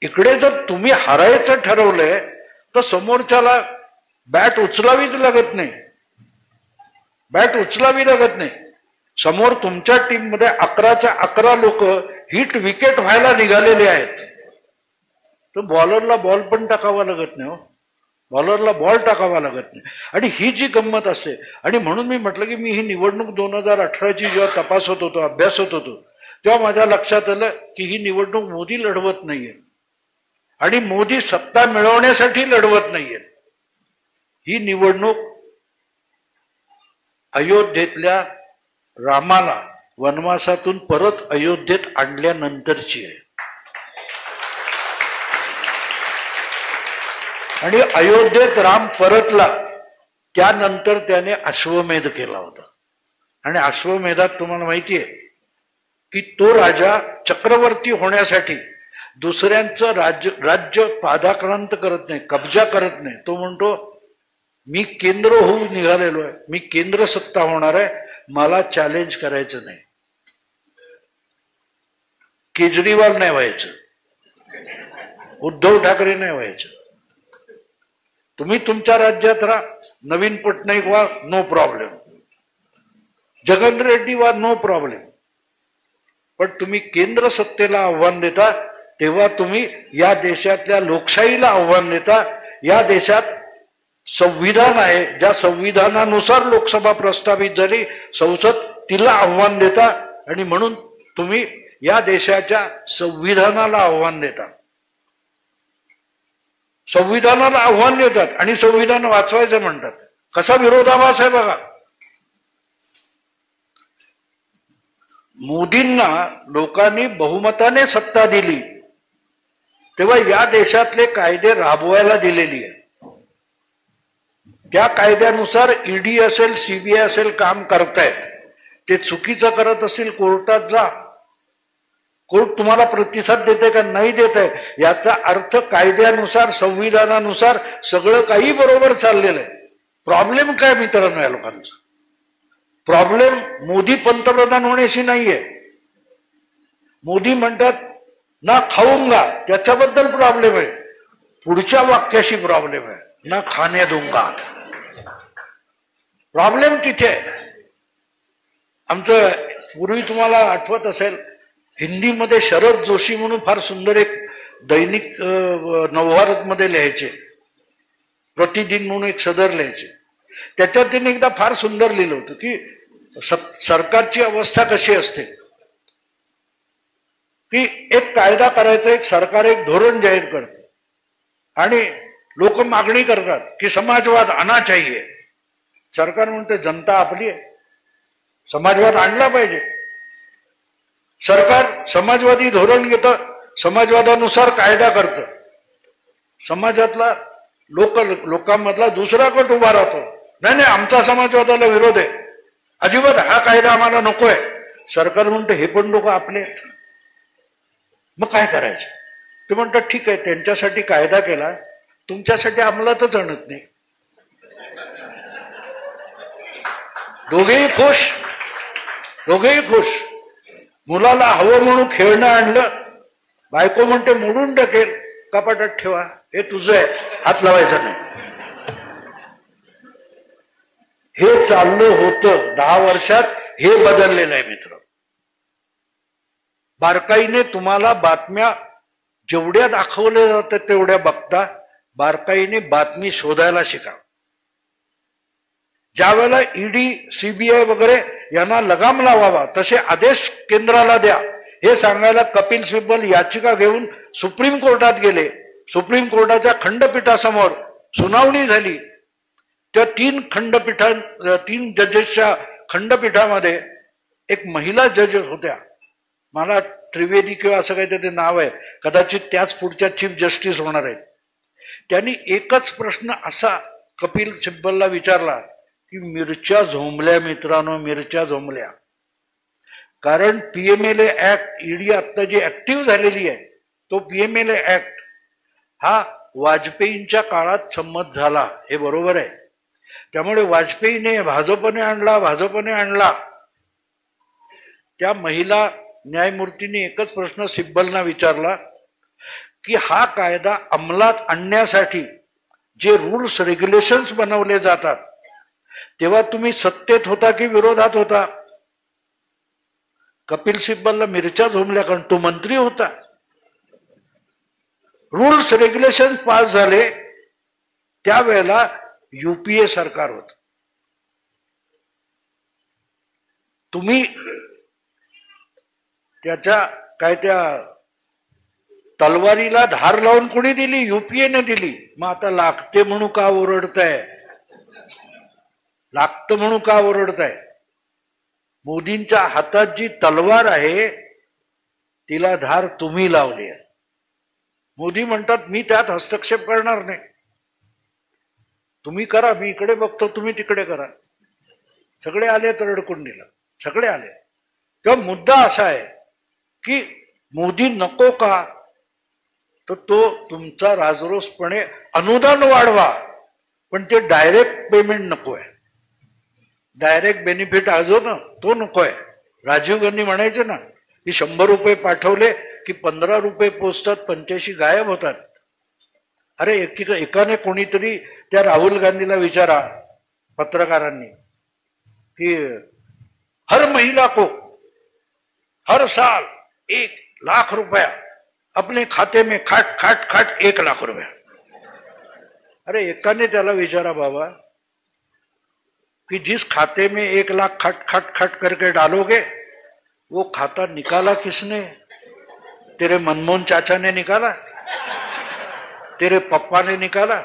इकडे जर तुम्ही हरायचं ठरवलंय तर समोरच्याला बॅट उचलावीच लागत नाही, बॅट उचलावी लागत नाही. समोर तुमच्या टीम मध्ये 11च्या 11 लोक हिट विकेट व्हायला निघालेले आहेत, तर बॉलरला बॉल पण टाकावा लागत नाही. हो, बॉलरला बॉल टाकावा लागत नाही. आणि ही जी गंमत असते, आणि म्हणून मी म्हटलं की मी ही निवडणूक 2018ची जेव्हा तपासत होतो, अभ्यासत होतो, तेव्हा माझ्या लक्षात आलं की ही निवडणूक मोदी लढवत नाहीये आणि मोदी सत्ता मिळवण्यासाठी लढवत नाहीये. ही निवडणूक अयोध्येतल्या रामाला वनवासातून परत अयोध्येत आणल्यानंतरची आहे. आणि अयोध्येत राम परतला त्यानंतर त्याने अश्वमेध केला होता. आणि अश्वमेधात तुम्हाला माहितीये की तो राजा चक्रवर्ती होण्यासाठी दुसऱ्यांचं राज्य पादाक्रांत करत नाही, कब्जा करत नाही. तो म्हणतो मी केंद्र होऊन निघालेलो आहे, मी केंद्र सत्ता होणार आहे, मला चॅलेंज करायचं नाही. केजरीवाल नाही व्हायचं, उद्धव ठाकरे नाही व्हायचं. तुम्ही तुमच्या राज्यात राहा, नवीन पटनाईक व्हा, नो प्रॉब्लेम, जगन रेड्डी व्हा, नो प्रॉब्लेम. पण तुम्ही केंद्र सत्तेला आव्हान देता तेव्हा तुम्ही या देशातल्या लोकशाहीला आव्हान देता. या देशात संविधान आहे, ज्या संविधानानुसार लोकसभा प्रस्थापित झाली, संसद तिला आव्हान देता. आणि म्हणून तुम्ही या देशाच्या संविधानाला आव्हान देता, संविधानाला आव्हान देतात आणि संविधान वाचवायचं म्हणतात. कसा विरोधाभास आहे बघा. मोदींना लोकांनी बहुमताने सत्ता दिली तेव्हा या देशातले कायदे राबवायला दिलेली आहे. त्या कायद्यानुसार ईडी असेल, सीबीआय असेल काम करतायत. ते चुकीचं करत असेल कोर्टात जा, कोर्ट तुम्हाला प्रतिसाद देते का नाही देत आहे, याचा अर्थ कायद्यानुसार संविधानानुसार सगळं काही बरोबर चाललेलं आहे. प्रॉब्लेम काय मित्रांनो या लोकांचा? प्रॉब्लेम मोदी पंतप्रधान होण्याशी नाहीये. मोदी म्हणतात ना खाऊंगा, त्याच्याबद्दल प्रॉब्लेम आहे, पुढच्या वाक्याशी प्रॉब्लेम आहे, ना खाणे दूंगा. प्रॉब्लेम तिथे आहे. आमचं पूर्वी तुम्हाला आठवत असेल हिंदीमध्ये शरद जोशी म्हणून फार सुंदर एक दैनिक नवभारत मध्ये लिहायचे, प्रतिदिन म्हणून एक सदर लिहायचे. त्याच्यात त्यांनी एकदा फार सुंदर लिहिलं होतं की सरकारची अवस्था कशी असते, की एक कायदा करायचा, एक सरकार एक धोरण जाहीर करते आणि लोक मागणी करतात की समाजवाद आना चाहिए. सरकार म्हणते जनता आपली आहे, समाजवाद आणला पाहिजे. सरकार समाजवादी धोरण घेतं, समाजवादानुसार कायदा करतं. समाजातला लोकांमधला दुसरा गट उभा राहतो, नाही नाही आमचा समाजवादाला विरोध आहे, अजिबात हा कायदा आम्हाला नकोय. सरकार म्हणतं हे पण लोक आपले आहेत. मग काय करायचं? ते म्हणतात ठीक आहे, त्यांच्यासाठी कायदा केला, तुमच्यासाठी अंमलातच आणत नाही. दोघेही खुश, दोघेही खुश. मुलाला हवं म्हणून खेळणं आणलं, बायको म्हणते मोडून टाकेल, कपाटात ठेवा, हे तुझं आहे, हात लावायचा नाही. हे चाललं होतं 10 वर्षात, हे बदललेलं आहे मित्र. बारकाईने तुम्हाला बातम्या जेवढ्या दाखवल्या जातात तेवढ्या बघता, बारकाईने बातमी शोधायला शिका. ज्या वेळेला ईडी, सीबीआय वगैरे यांना लगाम लावावा तसे आदेश केंद्राला द्या हे सांगायला कपिल सिब्बल याचिका घेऊन सुप्रीम कोर्टात गेले. सुप्रीम कोर्टाच्या खंडपीठासमोर सुनावणी झाली. त्या 3 जजेसच्या खंडपीठामध्ये एक महिला जज होत्या, मला त्रिवेदी किंवा असं काहीतरी नाव आहे, कदाचित त्याच पुढच्या चीफ जस्टिस होणार आहेत. त्यांनी एकच प्रश्न असा कपिल सिब्बलला विचारला की मिरच्या झोंबल्या मित्रांनो, मिरच्या झोंबल्या. कारण पीएमएलए ऍक्ट, ईडी आता जी ऍक्टिव्ह झालेली आहे तो पीएमएलए ऍक्ट हा वाजपेयींच्या काळात संमत झाला, हे बरोबर आहे. त्यामुळे वाजपेयीने भाजपने आणला. त्या महिला न्यायमूर्तींनी एकच प्रश्न सिब्बलना विचारला की हा कायदा अंमलात आणण्यासाठी जे रूल्स रेग्युलेशन्स बनवले जातात तेव्हा तुम्ही सत्तेत होता की विरोधात होता? कपिल सिब्बलला मिरच्या झोंबल्या, कारण तो मंत्री होता. रूल्स रेग्युलेशन पास झाले त्यावेळेला युपीए सरकार होत. तुम्ही त्या तलवारीला धार लावून कोणी दिली? युपीएने दिली. मग आता लागते म्हणून का ओरडताय? लागतं म्हणून का ओरडताय? मोदींच्या हातात जी तलवार आहे तिला धार तुम्ही लावली आहे. मोदी म्हणतात मी त्यात हस्तक्षेप करणार नाही, तुम्ही करा, मी इकडे बघतो, तुम्ही तिकडे करा. सगळे आले तर अडकुंडीला, सगळे आले. तेव्हा मुद्दा असा आहे की मोदी नको का? तर तो तुमचा राजरोसपणे अनुदान वाढवा, पण ते डायरेक्ट पेमेंट नको आहे. डायरेक्ट बेनिफिट आजो ना तो नको आहे. राजीव गांधी म्हणायचे ना की 100 रुपये पाठवले की 15 रुपये पोचतात, 85 गायब होतात. अरे एकाने कोणीतरी त्या राहुल गांधीला विचारा, पत्रकारांनी, कि हर महिला को हर साल 1 लाख रुपया अपने खाते में खाट खाट खाट 1 लाख रुपया. अरे एकाने त्याला विचारा बाबा कि जिस खाते में 1 लाख खट खट खट करके डालोगे वो खाता निकाला किसने? तेरे मनमोहन चाचा ने निकाला, तेरे पप्पा ने निकाला,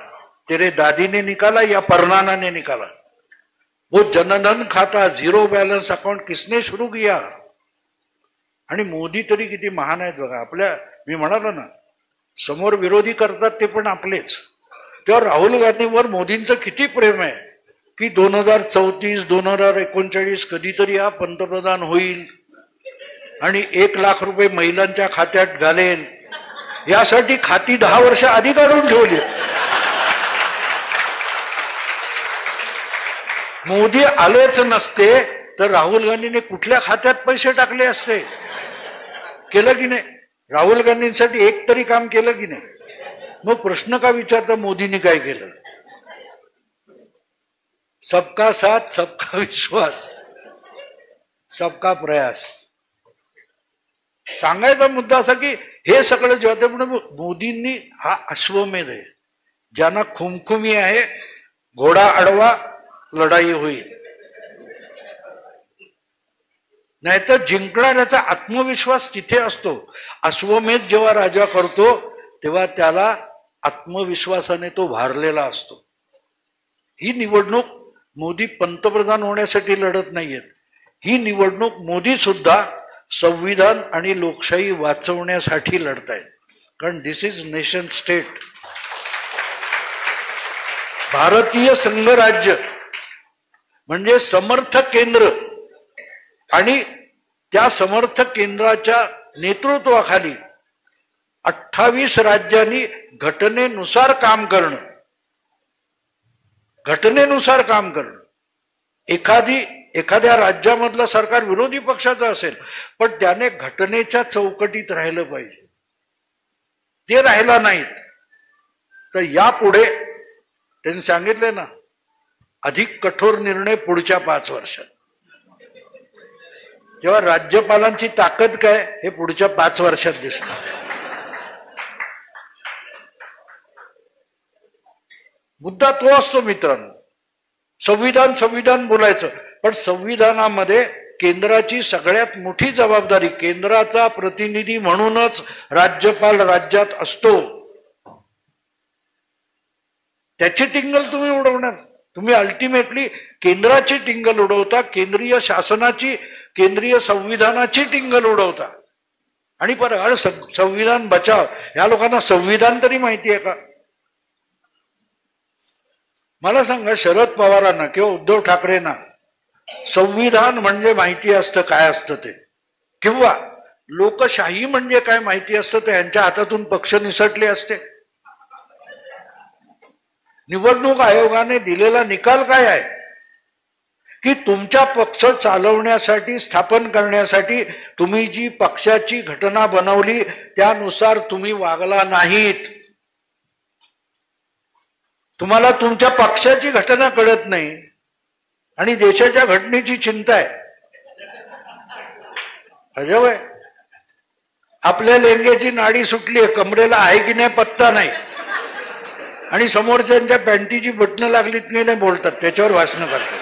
तेरे दादी ने निकाला या परनाना ने निकाला? वो जनधन खाता, झिरो बैलेंस अकाउंट किसने शुरू किया? आणि मोदी तरी किती महान आहेत बघा. आपल्या, मी म्हणालो ना, समोर विरोधी करतात ते पण आपलेच. तेव्हा राहुल गांधीवर मोदींचं किती प्रेम आहे की 2034 2039 कधीतरी हा पंतप्रधान होईल आणि 1 लाख रुपये महिलांच्या खात्यात घालेल, यासाठी खाती 10 वर्ष आधी काढून ठेवली. मोदी आलेच नसते तर राहुल गांधीने कुठल्या खात्यात पैसे टाकले असते? केलं की नाही? राहुल गांधींसाठी एक तरी काम केलं की नाही? मग प्रश्न का विचारता मोदींनी काय केलं? सबका साथ, सबका विश्वास, सबका प्रयास. सांगायचा मुद्दा असा की हे सगळं जेव्हा ते म्हणून मोदींनी हा अश्वमेध आहे, ज्यांना खुमखुमी आहे, घोडा अडवा लढाई होईल. नाहीतर जिंकणाऱ्याचा आत्मविश्वास तिथे असतो. अश्वमेध जेव्हा राजा करतो तेव्हा त्याला आत्मविश्वासाने तो भारलेला असतो. ही निवडणूक मोदी पंतप्रधान होण्यासाठी लढत नाहीयेत. ही निवडणूक मोदी सुद्धा संविधान आणि लोकशाही वाचवण्यासाठी लढतायत. कारण दिस इज नेशन स्टेट. भारतीय संघराज्य म्हणजे समर्थ केंद्र, आणि त्या समर्थ केंद्राच्या नेतृत्वाखाली 28 राज्यांनी घटनेनुसार काम करणं. घटनेनुसार काम करणं. एखाद्या राज्यामधलं सरकार विरोधी पक्षाचं असेल पण त्याने घटनेच्या चौकटीत राहिलं पाहिजे. ते राहिला नाहीत तर यापुढे त्यांनी सांगितले ना, अधिक कठोर निर्णय पुढच्या 5 वर्षात. तेव्हा राज्यपालांची ताकद काय हे पुढच्या 5 वर्षात दिसणार. मुद्दा तो असतो मित्रांनो. संविधान संविधान बोलायचं, पण संविधानामध्ये केंद्राची सगळ्यात मोठी जबाबदारी, केंद्राचा प्रतिनिधी म्हणूनच राज्यपाल राज्यात असतो. त्याची टिंगल तुम्ही उडवणार. तुम्ही अल्टिमेटली केंद्राची टिंगल उडवता, केंद्रीय शासनाची, केंद्रीय संविधानाची टिंगल उडवता. आणि परत संविधान बचाव, या लोकांना संविधान तरी माहिती आहे का? मला सांगा, शरद पवारांना किंवा उद्धव ठाकरेंना संविधान म्हणजे माहिती असतं काय असतं ते, किंवा लोकशाही म्हणजे काय माहिती असतं ते यांच्या हातातून पक्ष निसटले असते? निवडणूक आयोगाने दिलेला निकाल काय आहे की तुमच्या पक्ष चालवण्यासाठी, स्थापन करण्यासाठी तुम्ही जी पक्षाची घटना बनवली त्यानुसार तुम्ही वागला नाहीत. तुम्हाला तुमच्या पक्षाची घटना कळत नाही आणि देशाच्या घटनेची चिंता आहे. अजब आहे. आपल्या लेंग्याची नाडी सुटली आहे, कमरेला आहे की नाही पत्ता नाही, आणि समोरच्यांच्या पॅन्टीची बटणं लागलीत की नाही बोलतात, त्याच्यावर भाषण करतात.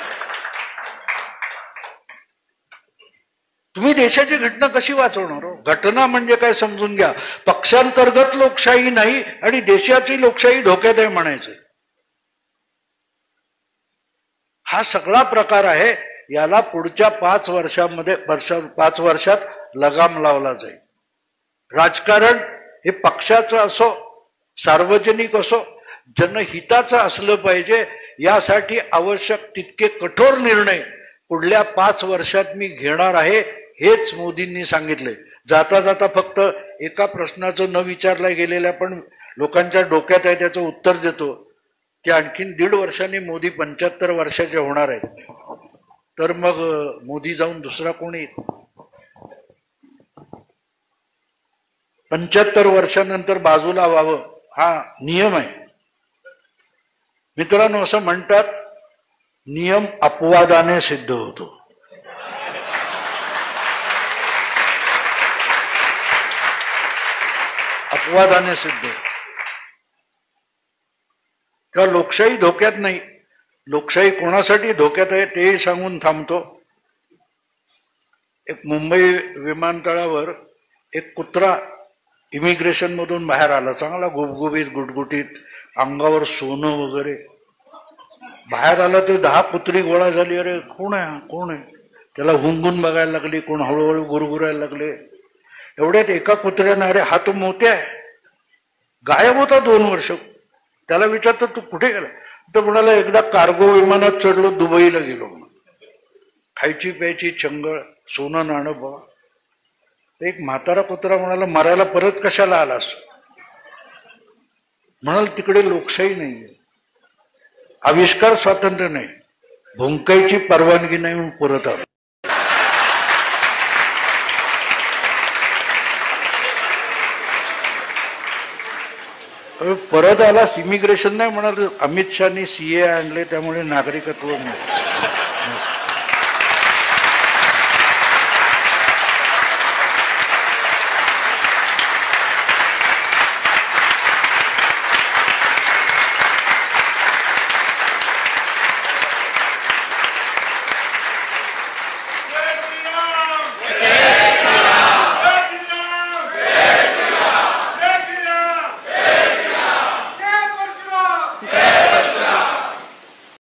तुम्ही देशाची घटना कशी वाचवणार हो? घटना म्हणजे काय समजून घ्या. पक्षांतर्गत लोकशाही नाही आणि देशाची लोकशाही धोक्यात आहे म्हणायचं. हा सगळा प्रकार आहे. याला पुढच्या 5 वर्षात लगाम लावला जाईल. राजकारण हे पक्षाचं असो, सार्वजनिक असो, जनहिताचं असलं पाहिजे. यासाठी आवश्यक तितके कठोर निर्णय पुढल्या 5 वर्षात मी घेणार आहे, हेच मोदींनी सांगितले. जाता जाता फक्त एका प्रश्नाचं न विचारला गेलेल्या पण लोकांच्या डोक्यात आहे त्याचं उत्तर देतो की आणखीन 1.5 वर्षांनी मोदी 75 वर्षाचे होणार आहेत, तर मग मोदी जाऊन दुसरा कोण येईल? 75 वर्षानंतर बाजूला व्हावं हा नियम आहे. मित्रांनो, असं म्हणतात नियम अपवादाने सिद्ध होतो. अपवादाने सिद्ध. किंवा लोकशाही धोक्यात नाही. लोकशाही कोणासाठी धोक्यात आहे ते सांगून थांबतो. एक मुंबई विमानतळावर एक कुत्रा इमिग्रेशन मधून बाहेर आला, चांगला गुबगुबीत गुटगुटीत, अंगावर सोनं वगैरे. बाहेर आला तर 10 कुत्री गोळा झाली. अरे कोण आहे कोण आहे? त्याला हुंगून बघायला लागली, कोण हळूहळू गुरगुरायला लागले. एवढ्यात एका कुत्र्यानं, अरे हा तो मोत्या आहे, गायब होता 2 वर्ष. त्याला विचारतो तू कुठे गेला? तो म्हणाला एकदा कार्गो विमानात चढलो, दुबईला गेलो. खायची प्यायची चंगळ, सोनं नाणं बघा. एक म्हातारा कुत्रा म्हणाला, मरायला परत कशाला आलास? म्हणाल तिकडे लोकशाही नाहीये, आविष्कार स्वातंत्र्य नाही, भुंकायची परवानगी नाही म्हणून परत आलो. परत आलास, इमिग्रेशन नाही म्हणाल. अमित शहानी CA आणले त्यामुळे नागरिकत्व नाही.